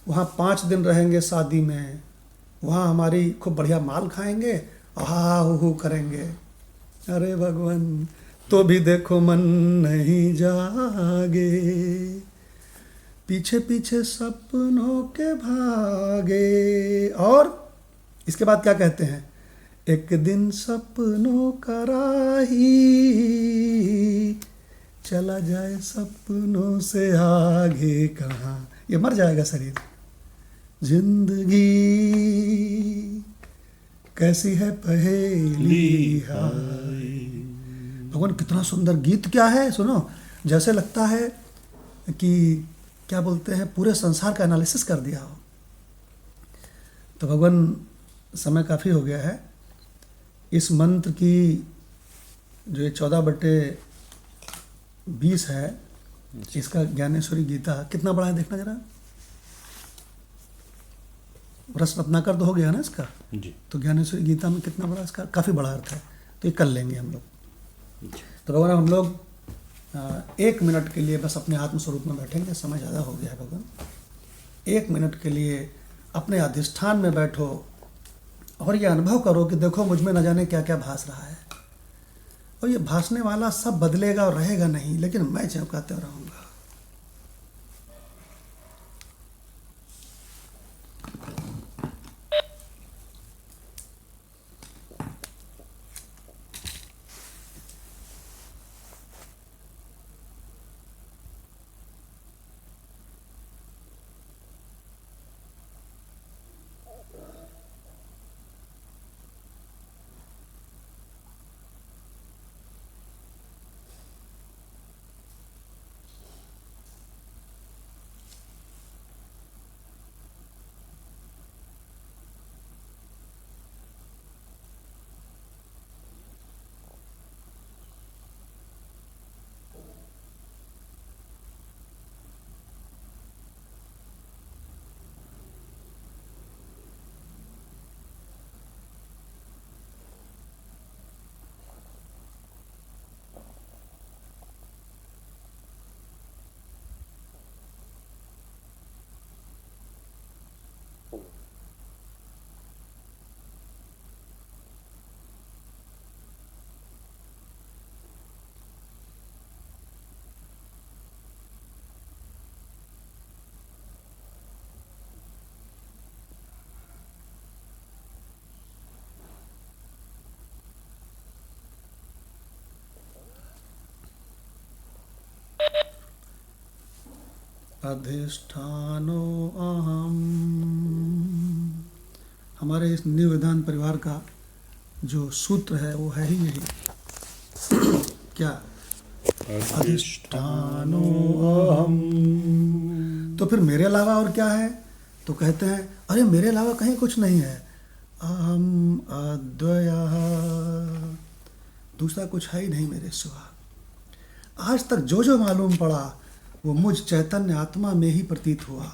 वहाँ 5 दिन रहेंगे शादी में, वहाँ हमारी खूब बढ़िया माल खाएंगे, हा हू करेंगे। अरे भगवान तो भी देखो मन नहीं जागे, पीछे पीछे सपनों के भागे। और इसके बाद क्या कहते हैं, एक दिन सपनों का राही चला जाए सपनों से आगे कहाँ, ये मर जाएगा शरीर। जिंदगी कैसी है पहेली हाय। भगवान कितना सुंदर गीत क्या है, सुनो, जैसे लगता है कि क्या बोलते हैं पूरे संसार का एनालिसिस कर दिया हो। तो भगवान समय काफ़ी हो गया है। इस मंत्र की जो ये 14/20 है, इसका ज्ञानेश्वरी गीता कितना बड़ा है देखना जरा। प्रश्न अपना कर तो हो गया ना इसका जी। तो ज्ञानेश्वरी गीता में कितना बड़ा, इसका काफ़ी बड़ा अर्थ है। तो ये कर लेंगे हम लोग। तो भगवान हम लोग 1 मिनट के लिए बस अपने आत्म स्वरूप में बैठेंगे। समय ज़्यादा हो गया है भगवान। 1 मिनट के लिए अपने अधिष्ठान में बैठो और ये अनुभव करो कि देखो मुझ में न जाने क्या क्या भास रहा है, और ये भासने वाला सब बदलेगा और रहेगा नहीं, लेकिन मैं चमकाते रहूँगा। अधिष्ठानो अहम। हमारे इस निवेदान परिवार का जो सूत्र है वो है ही यही क्या, अधिष्ठानो अहम। तो फिर मेरे अलावा और क्या है, तो कहते हैं अरे मेरे अलावा कहीं कुछ नहीं है, अहम अद्वयः, दूसरा कुछ है ही नहीं मेरे सिवा। आज तक जो जो मालूम पड़ा वो मुझ चैतन्य आत्मा में ही प्रतीत हुआ।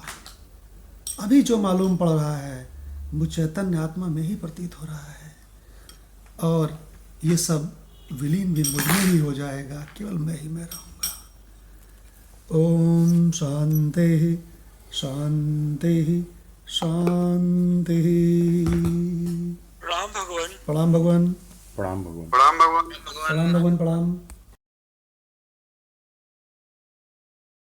अभी जो मालूम पड़ रहा है मुझ चैतन्य आत्मा में ही प्रतीत हो रहा है, और ये सब विलीन भी मुझ में ही हो जाएगा, केवल मैं ही मैं रहूँगा। ओम शांति शांति शांति। राम भगवान। प्रणाम भगवान। प्रणाम भगवान। प्रणाम भगवान। प्रणाम भगवान। प्रणाम।